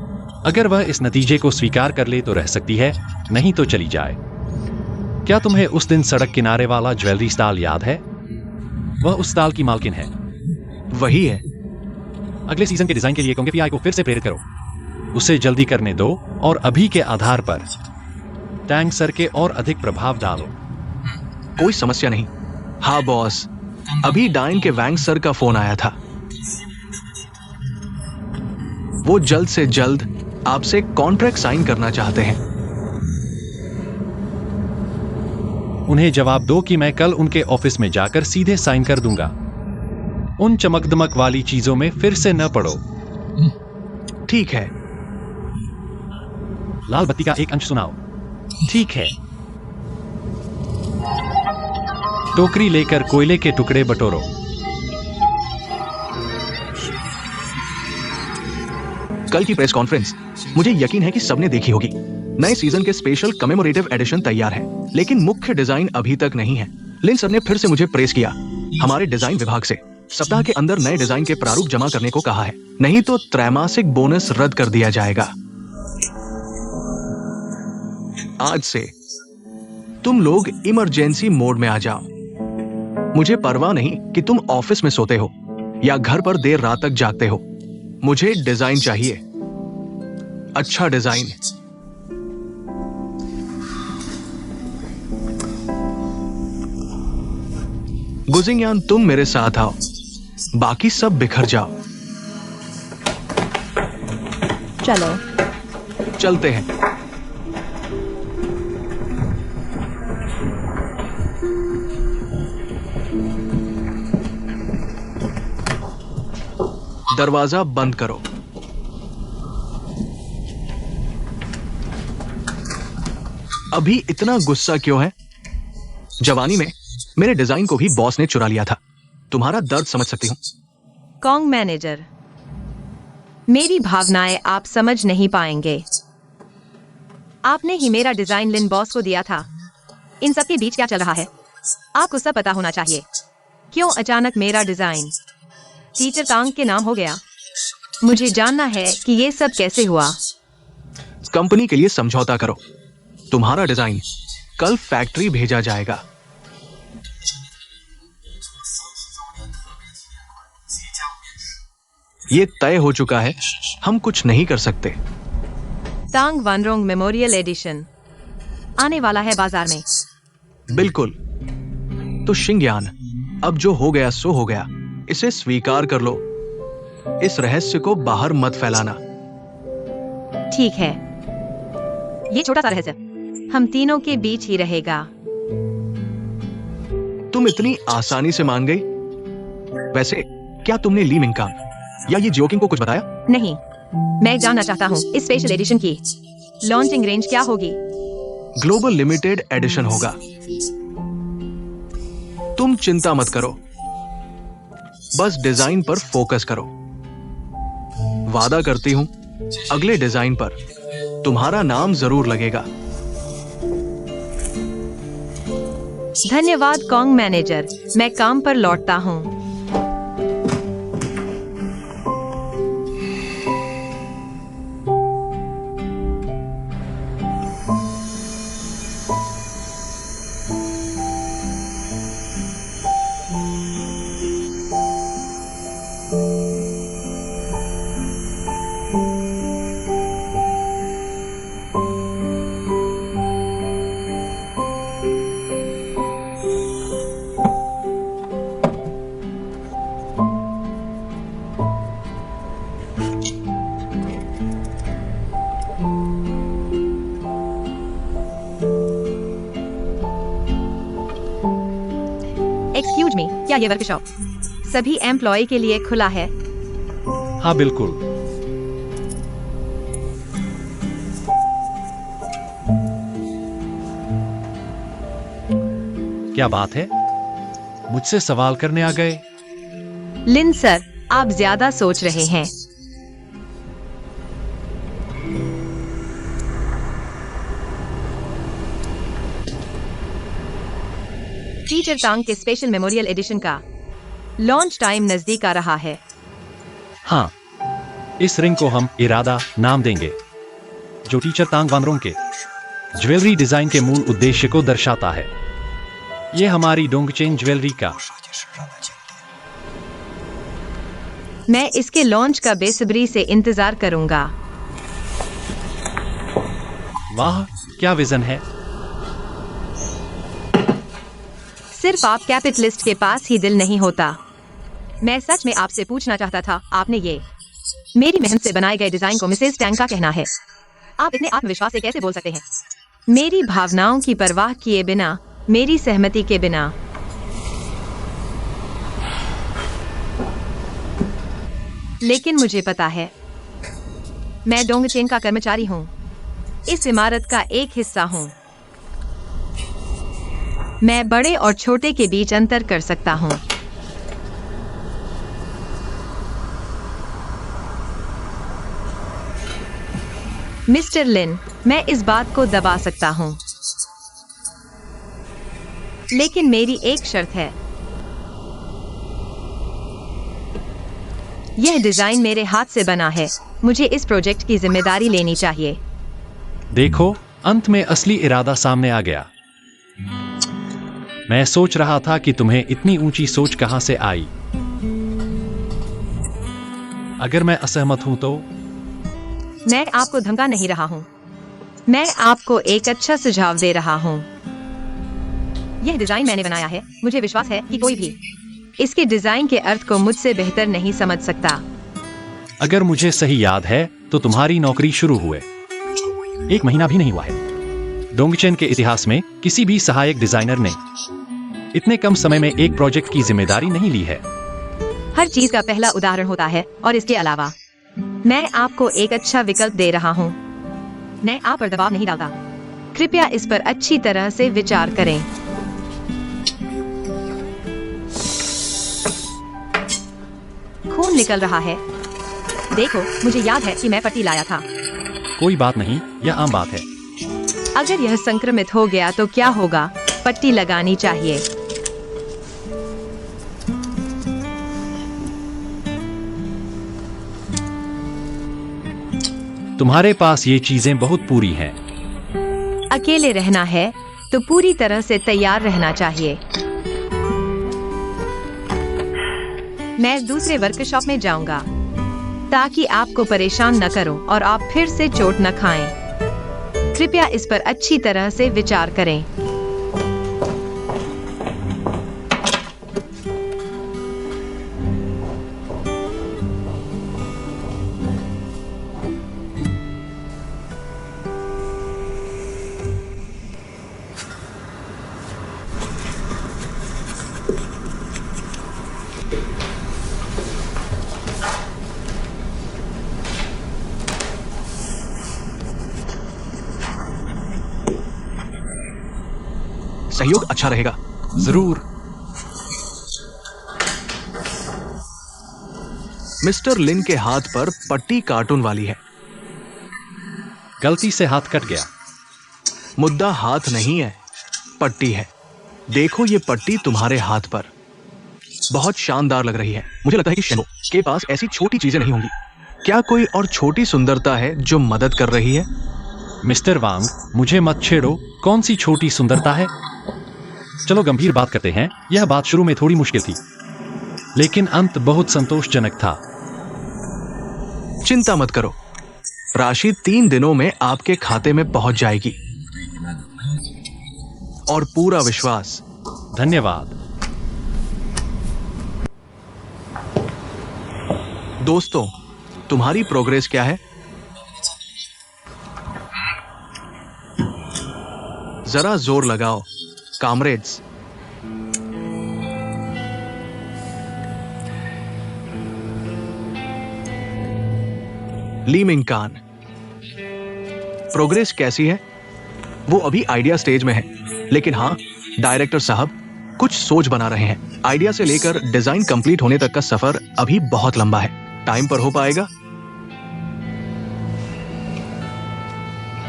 अगर वह इस नतीजे को स्वीकार कर ले तो रह सकती है, नहीं तो चली जाए। क्या तुम्हें उस दिन सड़क किनारे वाला ज्वेलरी स्टॉल याद है? वह उस स्टॉल की मालकिन है। वही है। अगले सीजन के डिजाइन के लिए कॉन्गफियाई को फिर से प्रेरित करो, उसे जल्दी करने दो और अभी के आधार पर टैंक सर के और अधिक प्रभाव डालो। कोई समस्या नहीं। हाँ बॉस, अभी डाइन के वैंग सर का फोन आया था। वो जल्द से जल्द आपसे कॉन्ट्रैक्ट साइन करना चाहते हैं। उन्हें जवाब दो कि मैं कल उनके ऑफिस में जाकर सीधे साइन कर दूंगा। उन चमकदमक वाली चीजों में फिर से न पड़ो। ठीक है। लाल बत्ती का एक अंश सुनाओ। ठीक है। टोकरी लेकर कोयले के टुकड़े बटोरो। कल की प्रेस कॉन्फ्रेंस मुझे यकीन है कि सबने देखी होगी। नए सीजन के स्पेशल कमेमोरेटिव एडिशन तैयार है, लेकिन मुख्य डिजाइन अभी तक नहीं है। लिन सर ने फिर से मुझे प्रेस किया हमारे डिजाइन विभाग से। सप्ताह के अंदर नए डिजाइन के प्रारूप जमा करने को कहा है, नहीं तो त्रैमासिक बोनस रद्द कर दिया जाएगा। आज से तुम लोग इमरजेंसी मोड में आ जाओ। मुझे परवाह नहीं कि तुम ऑफिस में सोते हो या घर पर देर रात तक जागते हो। मुझे डिजाइन चाहिए, अच्छा डिजाइन। गुजिंगयान, तुम मेरे साथ आओ, बाकी सब बिखर जाओ। चलो चलते हैं। दरवाजा बंद करो। अभी इतना गुस्सा क्यों है? जवानी में मेरे डिजाइन को भी बॉस ने चुरा लिया था। तुम्हारा दर्द समझ सकती हूं। कॉन्ग मैनेजर, मेरी भावनाएं आप समझ नहीं पाएंगे। आपने ही मेरा डिजाइन लिन बॉस को दिया था। इन सब के बीच क्या चल रहा है आपको सब पता होना चाहिए। क्यों अचानक मेरा डिजाइन टीचर कांग के नाम हो गया? मुझे जानना है कि ये सब कैसे हुआ। कंपनी के लिए समझौता करो। तुम्हारा डिजाइन कल फैक्ट्री भेजा जाएगा। ये तय हो चुका है, हम कुछ नहीं कर सकते। तांग वनरोंग मेमोरियल एडिशन आने वाला है बाजार में। बिल्कुल। तो शिंगयान, अब जो हो गया सो हो गया, इसे स्वीकार कर लो। इस रहस्य को बाहर मत फैलाना। ठीक है, ये छोटा सा रहस्य हम तीनों के बीच ही रहेगा। तुम इतनी आसानी से मान गई? वैसे क्या तुमने ली मिंगकांग या ये जोकिंग को कुछ बताया? नहीं, मैं जानना चाहता हूँ इस स्पेशल एडिशन की लॉन्चिंग रेंज क्या होगी? ग्लोबल लिमिटेड एडिशन होगा। तुम चिंता मत करो, बस डिजाइन पर फोकस करो। वादा करती हूं, अगले डिजाइन पर तुम्हारा नाम जरूर लगेगा। धन्यवाद कॉन्ग मैनेजर, मैं काम पर लौटता हूँ। एक्सक्यूज मी, क्या ये वर्कशॉप सभी एम्प्लॉय के लिए खुला है? हाँ बिल्कुल। क्या बात है, मुझसे सवाल करने आ गए? लिन सर, आप ज्यादा सोच रहे हैं। टीचर तांग के स्पेशल मेमोरियल एडिशन का लॉन्च टाइम नजदीक आ रहा है। हाँ, इस रिंग को हम इरादा नाम देंगे, जो टीचर तांग वानरों के ज्वेलरी डिजाइन के मूल उद्देश्य को दर्शाता है। यह हमारी डोंगचेन ज्वेलरी का। मैं इसके लॉन्च का बेसब्री से इंतजार करूंगा। वाह, क्या विजन है। सिर्फ आप कैपिटलिस्ट के पास ही दिल नहीं होता। मैं सच में आपसे पूछना चाहता था, आपने ये मेरी मेहनत से बनाए गए डिजाइन को मिसेस टैंग का कहना है। आप इतने आत्मविश्वास से कैसे बोल सकते हैं? मेरी भावनाओं की परवाह किए बिना, मेरी सहमति के बिना। लेकिन मुझे पता है, मैं डोंगचेन का कर्मचारी हूं, इस इमारत का एक हिस्सा हूं। मैं बड़े और छोटे के बीच अंतर कर सकता हूं। मिस्टर लिन, मैं इस बात को दबा सकता हूं, लेकिन मेरी एक शर्त है। यह डिजाइन मेरे हाथ से बना है। मुझे इस प्रोजेक्ट की जिम्मेदारी लेनी चाहिए। देखो, अंत में असली इरादा सामने आ गया। मैं सोच रहा था कि तुम्हें इतनी ऊंची सोच कहां से आई। अगर मैं असहमत हूं तो? मैं आपको धमका नहीं रहा हूं, मैं आपको एक अच्छा सुझाव दे रहा हूं। यह डिजाइन मैंने बनाया है। मुझे विश्वास है कि कोई भी इसके डिजाइन के अर्थ को मुझसे बेहतर नहीं समझ सकता। अगर मुझे सही याद है तो तुम्हारी नौकरी शुरू हुए 1 महीना भी नहीं हुआ है। डोंगचेन के इतिहास में किसी भी सहायक डिजाइनर ने इतने कम समय में एक प्रोजेक्ट की जिम्मेदारी नहीं ली है। हर चीज का पहला उदाहरण होता है, और इसके अलावा मैं आपको एक अच्छा विकल्प दे रहा हूं। मैं आप पर दबाव नहीं डालता। कृपया इस पर अच्छी तरह से विचार करें। खून निकल रहा है। देखो, मुझे याद है कि मैं पट्टी लाया था। कोई बात नहीं, यह आम बात है। अगर यह संक्रमित हो गया तो क्या होगा? पट्टी लगानी चाहिए। तुम्हारे पास ये चीजें बहुत पूरी हैं। अकेले रहना है तो पूरी तरह से तैयार रहना चाहिए। मैं दूसरे वर्कशॉप में जाऊंगा ताकि आपको परेशान न करूं और आप फिर से चोट न खाएं। कृपया इस पर अच्छी तरह से विचार करें। सहयोग अच्छा रहेगा। जरूर। मिस्टर लिन के हाथ पर पट्टी कार्टून वाली है। गलती से हाथ कट गया। मुद्दा हाथ नहीं है, पट्टी है। देखो, ये पट्टी तुम्हारे हाथ पर बहुत शानदार लग रही है। मुझे लगता है कि शेनो के पास ऐसी छोटी चीजें नहीं होंगी। क्या कोई और छोटी सुंदरता है जो मदद कर रही है? मिस्टर वांग, मुझे मत छेड़ो। कौन सी छोटी सुंदरता है? चलो गंभीर बात करते हैं। यह बात शुरू में थोड़ी मुश्किल थी, लेकिन अंत बहुत संतोषजनक था। चिंता मत करो, राशि 3 दिनों में आपके खाते में पहुंच जाएगी। और पूरा विश्वास। धन्यवाद। दोस्तों, तुम्हारी प्रोग्रेस क्या है? जरा जोर लगाओ, कामरेड्स। ली मिंग कान। प्रोग्रेस कैसी है? वो अभी आइडिया स्टेज में है, लेकिन हाँ, डायरेक्टर साहब कुछ सोच बना रहे हैं। आइडिया से लेकर डिजाइन कंप्लीट होने तक का सफर अभी बहुत लंबा है। टाइम पर हो पाएगा?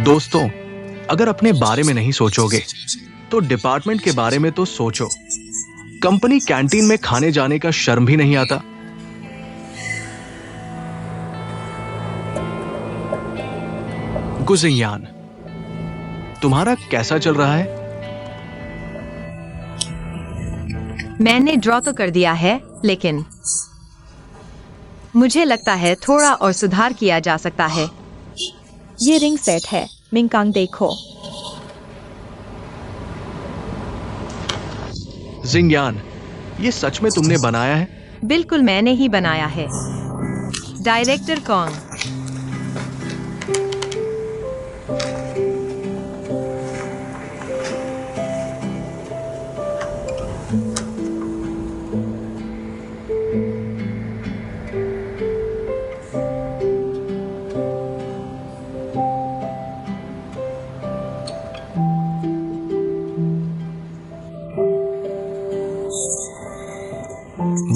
दोस्तों, अगर अपने बारे में नहीं सोचोगे तो डिपार्टमेंट के बारे में तो सोचो। कंपनी कैंटीन में खाने जाने का शर्म भी नहीं आता। गुजिंगयान, तुम्हारा कैसा चल रहा है? मैंने ड्रॉ तो कर दिया है, लेकिन मुझे लगता है थोड़ा और सुधार किया जा सकता है। ये रिंग सेट है, मिंगकांग देखो। जिंगयान, ये सच में तुमने बनाया है? बिल्कुल मैंने ही बनाया है, डायरेक्टर कॉन्ग।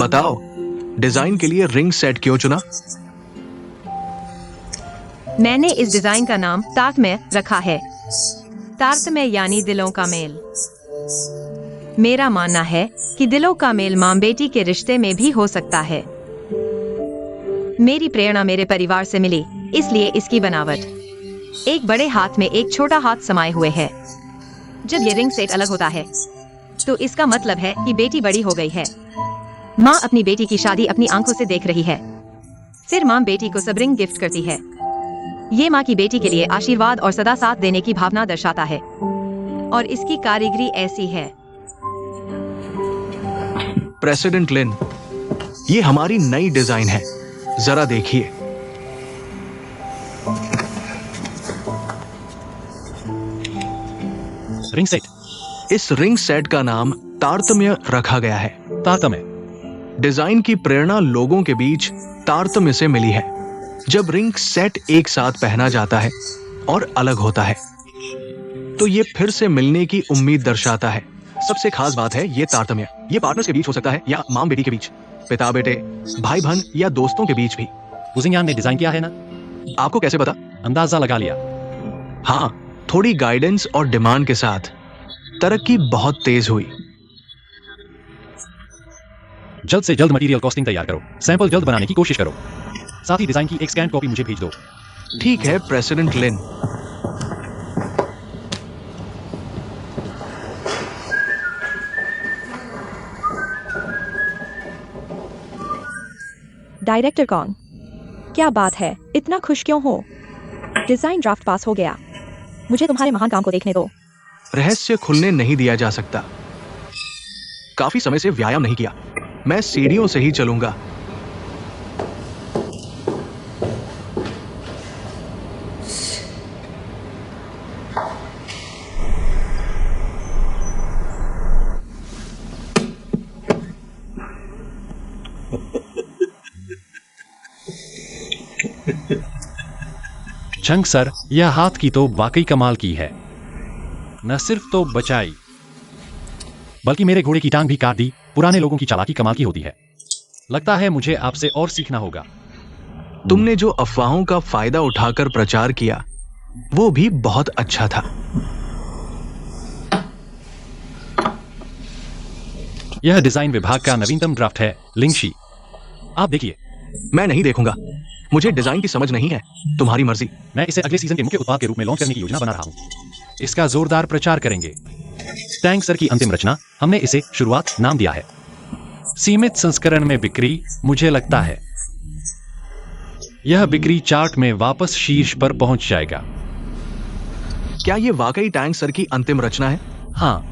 बताओ, डिजाइन के लिए रिंग सेट क्यों चुना? मैंने इस डिजाइन का नाम तारतम्य रखा है। तारतम्य यानी दिलों का मेल। मेरा मानना है कि दिलों का मेल मां बेटी के रिश्ते में भी हो सकता है। मेरी प्रेरणा मेरे परिवार से मिली, इसलिए इसकी बनावट एक बड़े हाथ में एक छोटा हाथ समाये हुए है। जब ये रिंग सेट अलग होता है तो इसका मतलब है कि बेटी बड़ी हो गई है। माँ अपनी बेटी की शादी अपनी आंखों से देख रही है। फिर माँ बेटी को सब रिंग गिफ्ट करती है। ये माँ की बेटी के लिए आशीर्वाद और सदा साथ देने की भावना दर्शाता है, और इसकी कारीगरी ऐसी है। प्रेसिडेंट लिन, ये हमारी नई डिजाइन है, जरा देखिए। Ring set. इस रिंग सेट का नाम तारतम्य रखा गया है। तारतम्य। डिजाइन की प्रेरणा लोगों के बीच तारतम्य से मिली है। जब रिंग सेट एक साथ पहना जाता है और अलग होता है तो ये फिर से मिलने की उम्मीद दर्शाता है। सबसे खास बात है ये तारतम्य। ये पार्टनर्स के बीच हो सकता है या मां बेटी के बीच, पिता बेटे, भाई बहन या दोस्तों के बीच भी। गुजिंगयान ने डिजाइन किया है ना? आपको कैसे पता? अंदाजा लगा लिया। हाँ, थोड़ी गाइडेंस और डिमांड के साथ तरक्की बहुत तेज हुई। जल्द से जल्द मटेरियल कॉस्टिंग तैयार करो, सैंपल जल्द बनाने की कोशिश करो। साथ ही डिजाइन की एक स्कैन कॉपी मुझे भेज दो। ठीक है प्रेसिडेंट लिन। डायरेक्टर कौन? क्या बात है, इतना खुश क्यों हो? डिजाइन ड्राफ्ट पास हो गया। मुझे तुम्हारे महान काम को देखने दो। रहस्य खुलने नहीं दिया जा सकता। काफी समय से व्यायाम नहीं किया। मैं सीढ़ियों से ही चलूंगा। चंग सर, यह हाथ की तो वाकई कमाल की है। न सिर्फ तो बचाई, बल्कि मेरे घोड़े की टांग भी काट दी। पुराने लोगों की चालाकी कमाल की होती है। लगता है मुझे आपसे और सीखना होगा। तुमने जो अफवाहों का फायदा उठाकर प्रचार किया वो भी बहुत अच्छा था। यह डिजाइन विभाग का नवीनतम ड्राफ्ट है, लिंगशी। आप देखिए। मैं नहीं देखूंगा, मुझे डिजाइन की समझ नहीं है। तुम्हारी मर्जी। मैं इसे अगले सीजन के मुख्य उत्पाद के रूप में लॉन्च करने की योजना बना रहा हूं। इसका जोरदार प्रचार करेंगे। टैंक सर की अंतिम रचना, हमने इसे शुरुआत नाम दिया है। सीमित संस्करण में बिक्री, मुझे लगता है यह बिक्री चार्ट में वापस शीर्ष पर पहुंच जाएगा। क्या ये वाकई टैंक सर की अंतिम रचना है? हाँ,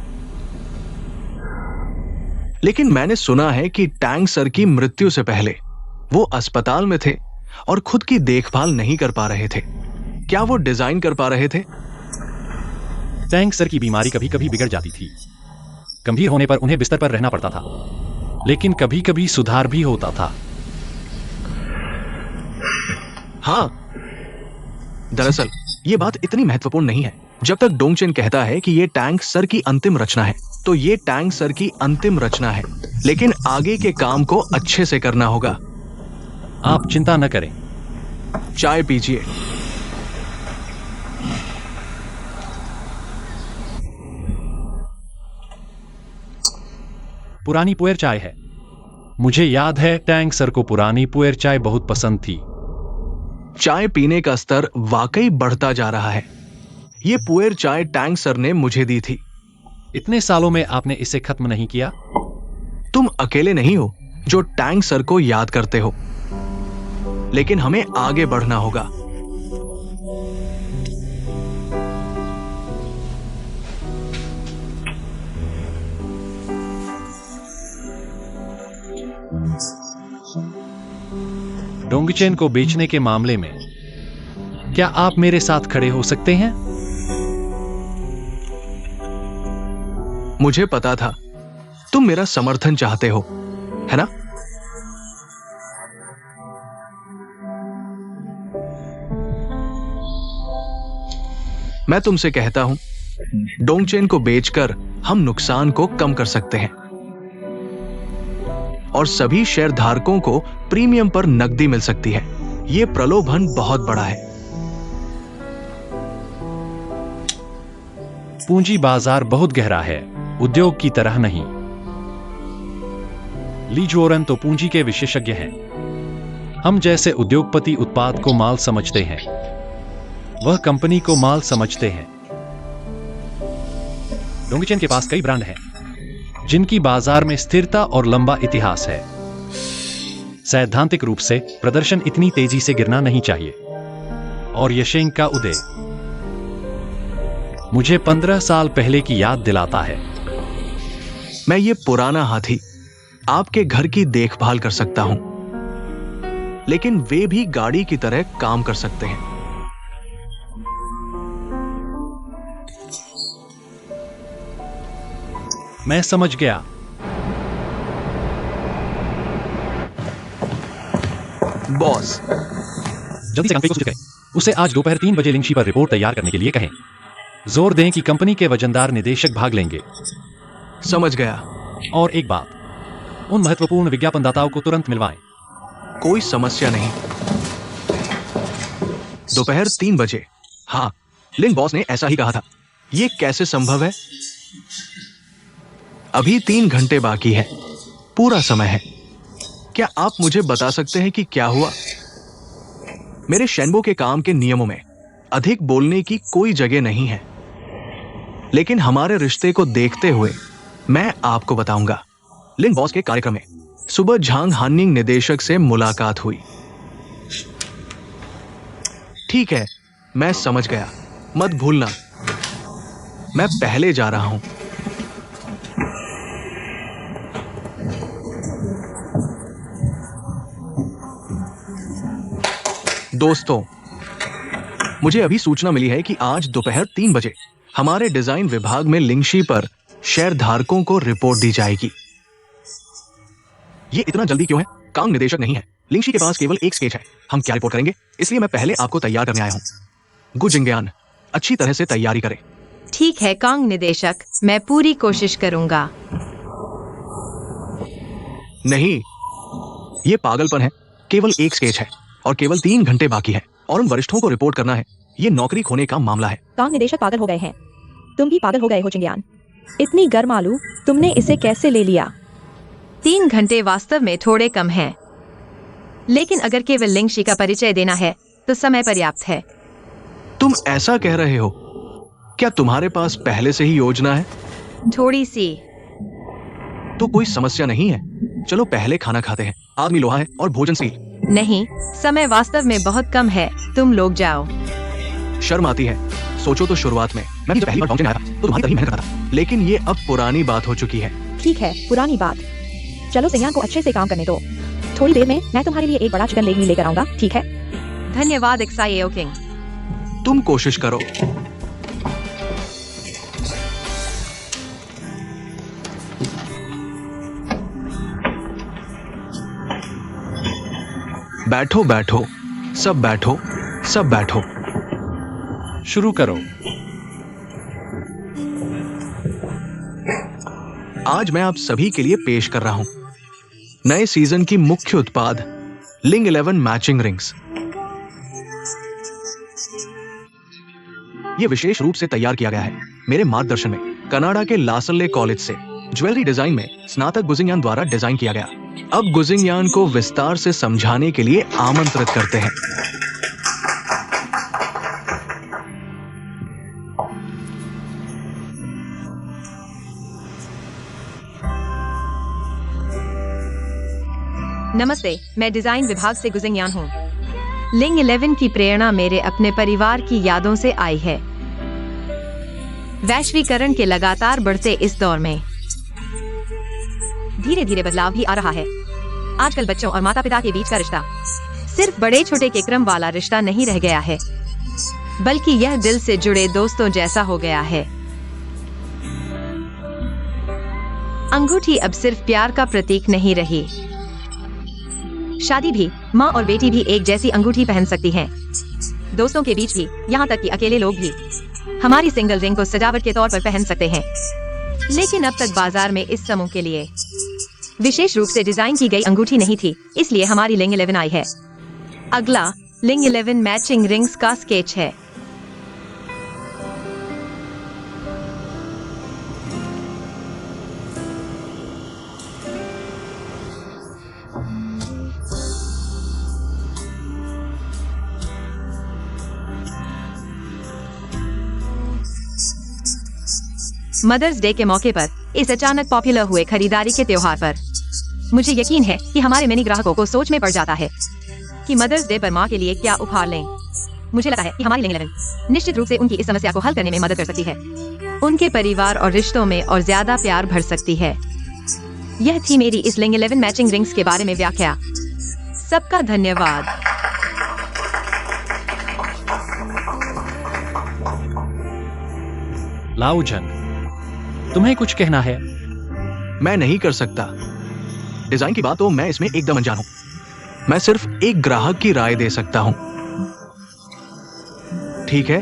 लेकिन मैंने सुना है कि टैंक सर की मृत्यु से पहले वो अस्पताल में थे और खुद की देखभाल नहीं कर पा रहे थे। क्या वो डिजाइन कर पा रहे थे? टैंक सर की बीमारी कभी कभी बिगड़ जाती थी। गंभीर होने पर उन्हें बिस्तर पर रहना पड़ता था, लेकिन कभी कभी सुधार भी होता था। हाँ, दरअसल ये बात इतनी महत्वपूर्ण नहीं है। जब तक डोंगचेन कहता है कि ये टैंक सर की अंतिम रचना है, तो ये टैंक सर की अंतिम रचना है, लेकिन आगे के काम को अच्छे से करना होगा। आप चिंता न करें। चाय पीजिए। पुरानी पुएर चाय है। मुझे याद है टैंक सर को पुरानी पुएर चाय बहुत पसंद थी। चाय पीने का स्तर वाकई बढ़ता जा रहा है। ये पुएर चाय टैंक सर ने मुझे दी थी। इतने सालों में आपने इसे खत्म नहीं किया? तुम अकेले नहीं हो जो टैंक सर को याद करते हो, लेकिन हमें आगे बढ़ना होगा। डोंगचेन को बेचने के मामले में क्या आप मेरे साथ खड़े हो सकते हैं? मुझे पता था तुम मेरा समर्थन चाहते हो, है ना? मैं तुमसे कहता हूं, डोंगचेन को बेचकर हम नुकसान को कम कर सकते हैं और सभी शेयर धारकों को प्रीमियम पर नकदी मिल सकती है। यह प्रलोभन बहुत बड़ा है। पूंजी बाजार बहुत गहरा है, उद्योग की तरह नहीं। ली जोरन तो पूंजी के विशेषज्ञ हैं। हम जैसे उद्योगपति उत्पाद को माल समझते हैं, वह कंपनी को माल समझते हैं। डोंगचेन के पास कई ब्रांड हैं जिनकी बाजार में स्थिरता और लंबा इतिहास है। सैद्धांतिक रूप से प्रदर्शन इतनी तेजी से गिरना नहीं चाहिए। और यशेंग का उदय मुझे 15 साल पहले की याद दिलाता है। मैं ये पुराना हाथी आपके घर की देखभाल कर सकता हूं, लेकिन वे भी गाड़ी की तरह काम कर सकते हैं। मैं समझ गया। बॉस, जल्दी से कंपनी को सूचित करें। उसे आज दोपहर 3 बजे लिंगशी पर रिपोर्ट तैयार करने के लिए कहें। जोर दें कि कंपनी के वजनदार निदेशक भाग लेंगे। समझ गया। और एक बात, उन महत्वपूर्ण विज्ञापनदाताओं को तुरंत मिलवाएं। कोई समस्या नहीं। दोपहर 3 बजे। हाँ, लिंग बॉस ने ऐसा ही कहा था। यह कैसे संभव है? अभी 3 घंटे बाकी है, पूरा समय है। क्या आप मुझे बता सकते हैं कि क्या हुआ? मेरे शेनबो के काम के नियमों में अधिक बोलने की कोई जगह नहीं है, लेकिन हमारे रिश्ते को देखते हुए मैं आपको बताऊंगा। लिंग बॉस के कार्यक्रम में सुबह झांग हानिंग निदेशक से मुलाकात हुई। ठीक है, मैं समझ गया। मत भूलना, मैं पहले जा रहा हूं। दोस्तों, मुझे अभी सूचना मिली है कि आज दोपहर 3 बजे हमारे डिजाइन विभाग में लिंगशी पर शेयर धारकों को रिपोर्ट दी जाएगी। ये इतना जल्दी क्यों है? कांग निदेशक नहीं है। लिंगशी के पास केवल एक स्केच है। हम क्या रिपोर्ट करेंगे? इसलिए मैं पहले आपको तैयार करने आया हूं। गु जिंगयान, अच्छी तरह से तैयारी करें। ठीक है कांग निदेशक, मैं पूरी कोशिश करूंगा। नहीं, ये पागलपन है। केवल एक स्केच है और केवल 3 घंटे बाकी है और उन वरिष्ठों को रिपोर्ट करना है। ये नौकरी खोने का मामला है। कांग निदेशक पागल हो गए हैं। तुम भी पागल हो गए हो जिंगयान। इतनी गर्म आलू तुमने इसे कैसे ले लिया? 3 घंटे वास्तव में थोड़े कम हैं, लेकिन अगर केवल लिंगशी का परिचय देना है तो समय पर्याप्त है। तुम ऐसा कह रहे हो? क्या तुम्हारे पास पहले से ही योजना है? थोड़ी सी। तो कोई समस्या नहीं है। चलो पहले खाना खाते हैं। आदमी लोहा है और भोजन सी। नहीं, समय वास्तव में बहुत कम है। तुम लोग जाओ। शर्म आती है। सोचो तो शुरुआत में मैं भी जब पहली बार डोंगचेन आया था तो तुम्हारी तरह ही मेहनत करता था, लेकिन ये अब पुरानी बात हो चुकी है। ठीक है, पुरानी बात। चलो सिंघियान को अच्छे से काम करने दो। थोड़ी देर में मैं तुम्हारे लिए एक बड़ा चिकन लेग मील लेकर आऊंगा, ठीक है? धन्यवाद एक्साई एओकिंग। तुम कोशिश करो। बैठो बैठो, सब बैठो, सब बैठो। शुरू करो। आज मैं आप सभी के लिए पेश कर रहा हूं नए सीजन की मुख्य उत्पाद लिंग 11 मैचिंग रिंग्स। ये विशेष रूप से तैयार किया गया है मेरे मार्गदर्शन में कनाडा के लासल्ले कॉलेज से ज्वेलरी डिजाइन में स्नातक गुजिंगयान द्वारा डिजाइन किया गया। अब गुजिंगयान को विस्तार से समझाने के लिए आमंत्रित करते हैं। नमस्ते, मैं डिजाइन विभाग से गुजिंगयान हूँ। लिंग 11 की प्रेरणा मेरे अपने परिवार की यादों से आई है। वैश्वीकरण के लगातार बढ़ते इस दौर में धीरे धीरे बदलाव भी आ रहा है। आजकल बच्चों और माता पिता के बीच का रिश्ता सिर्फ बड़े छोटे के क्रम वाला रिश्ता नहीं रह गया है, बल्कि यह दिल से जुड़े दोस्तों जैसा हो गया है। अंगूठी अब सिर्फ प्यार का प्रतीक नहीं रही। शादी भी माँ और बेटी भी एक जैसी अंगूठी पहन सकती हैं। दोस्तों के बीच भी, यहाँ तक कि अकेले लोग भी हमारी सिंगल रिंग को सजावट के तौर पर पहन सकते हैं। लेकिन अब तक बाजार में इस समूह के लिए विशेष रूप से डिजाइन की गई अंगूठी नहीं थी, इसलिए हमारी लिंग 11 आई है। अगला लिंग 11 मैचिंग रिंग्स का स्केच है। मदर्स डे के मौके पर इस अचानक पॉपुलर हुए खरीदारी के त्योहार पर मुझे यकीन है कि हमारे मैनी ग्राहकों को सोच में पड़ जाता है कि मदर्स डे पर माँ के लिए क्या उपहार लें। मुझे लगता है कि हमारी लिंग 11 निश्चित रूप से उनकी इस समस्या को हल करने में मदद कर सकती है। उनके परिवार और रिश्तों में और ज्यादा प्यार भर सकती है। यह थी मेरी इस लिंग 11 मैचिंग रिंग्स के बारे में व्याख्या। सबका धन्यवाद। लाउजन, तुम्हें कुछ कहना है? मैं नहीं कर सकता। डिजाइन की बात तो मैं इसमें एकदम अनजान हूं। मैं सिर्फ एक ग्राहक की राय दे सकता हूं। ठीक है,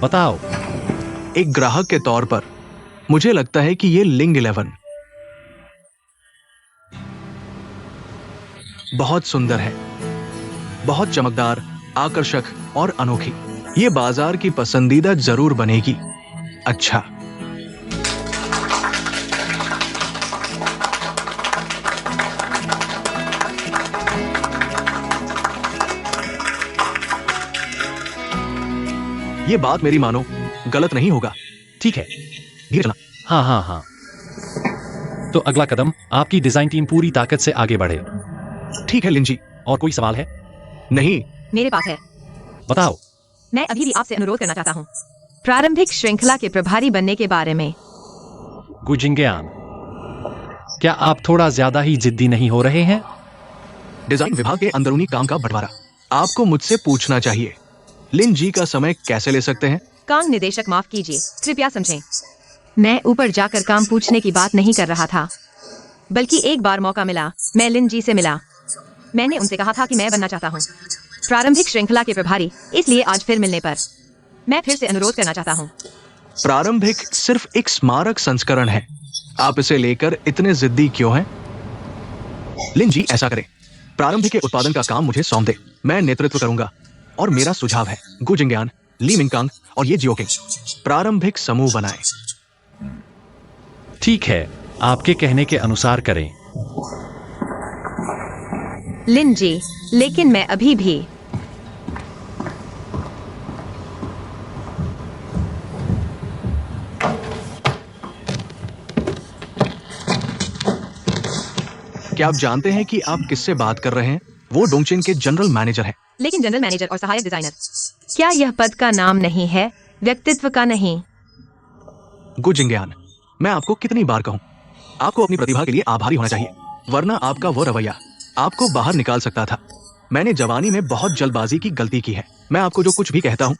बताओ। एक ग्राहक के तौर पर मुझे लगता है कि ये लिंग 11 बहुत सुंदर है, बहुत चमकदार, आकर्षक और अनोखी। ये बाजार की पसंदीदा जरूर बनेगी। अच्छा, ये बात मेरी मानो, गलत नहीं होगा। ठीक है, धीरे चलना। हाँ। तो अगला कदम, आपकी डिजाइन टीम पूरी ताकत से आगे बढ़े। ठीक है लिंजी। और कोई सवाल है? नहीं। मेरे पास है। बताओ। मैं अभी भी आपसे अनुरोध करना चाहता हूँ प्रारंभिक श्रृंखला के प्रभारी बनने के बारे में। गुजिंगयान, क्या आप थोड़ा ज्यादा ही जिद्दी नहीं हो रहे हैं? डिजाइन विभाग के अंदरूनी काम का बंटवारा आपको मुझसे पूछना चाहिए। लिन जी का समय कैसे ले सकते हैं? कांग निदेशक, माफ कीजिए, कृपया समझें। मैं ऊपर जाकर काम पूछने की बात नहीं कर रहा था, बल्कि एक बार मौका मिला, मैं लिन जी से मिला। मैंने उनसे कहा था कि मैं बनना चाहता हूँ प्रारंभिक श्रृंखला के प्रभारी, इसलिए आज फिर मिलने पर मैं फिर से अनुरोध करना चाहता हूँ। प्रारंभिक सिर्फ एक स्मारक संस्करण है, आप इसे लेकर इतने जिद्दी क्यों हैं? लिन जी, ऐसा करें, प्रारंभिक के उत्पादन का काम मुझे सौंप दे, मैं नेतृत्व करूंगा। और मेरा सुझाव है, गुजिंगयान, ली मिंगकांग और ये जियोकिंग प्रारंभिक समूह बनाएं। ठीक है, आपके कहने के अनुसार करें। लिन जी, लेकिन मैं अभी भी क्या आप जानते हैं कि आप किससे बात कर रहे हैं? वो डोंगचिन के जनरल मैनेजर हैं। लेकिन जनरल मैनेजर और सहायक डिजाइनर, क्या यह पद का नाम नहीं है, व्यक्तित्व का नहीं? गुजिंगयान, मैं आपको कितनी बार कहूं, आपको अपनी प्रतिभा के लिए आभारी होना चाहिए, वरना आपका वो रवैया आपको बाहर निकाल सकता था। मैंने जवानी में बहुत जल्दबाजी की गलती की है। मैं आपको जो कुछ भी कहता हूं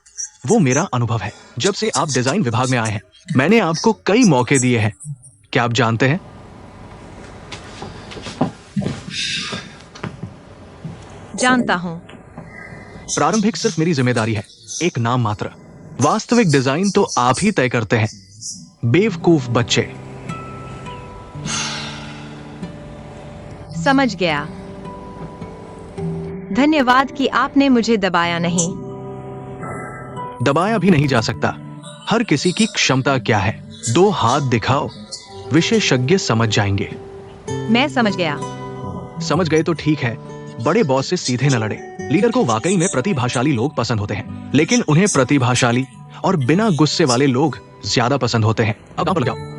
वो मेरा अनुभव है। जब से आप डिजाइन विभाग में आए हैं, मैंने आपको कई मौके दिए हैं। क्या आप जानते हैं? जानता हूं। प्रारंभिक सिर्फ मेरी जिम्मेदारी है, एक नाम मात्र। वास्तविक डिजाइन तो आप ही तय करते हैं, बेवकूफ बच्चे। समझ गया। धन्यवाद कि आपने मुझे दबाया नहीं। दबाया भी नहीं जा सकता। हर किसी की क्षमता क्या है। 2 हाथ दिखाओ, विशेषज्ञ समझ जाएंगे। मैं समझ गया। समझ गए तो ठीक है। बड़े बॉस से सीधे न लड़े। लीडर को वाकई में प्रतिभाशाली लोग पसंद होते हैं, लेकिन उन्हें प्रतिभाशाली और बिना गुस्से वाले लोग ज्यादा पसंद होते हैं। अब काम पर लग जाओ।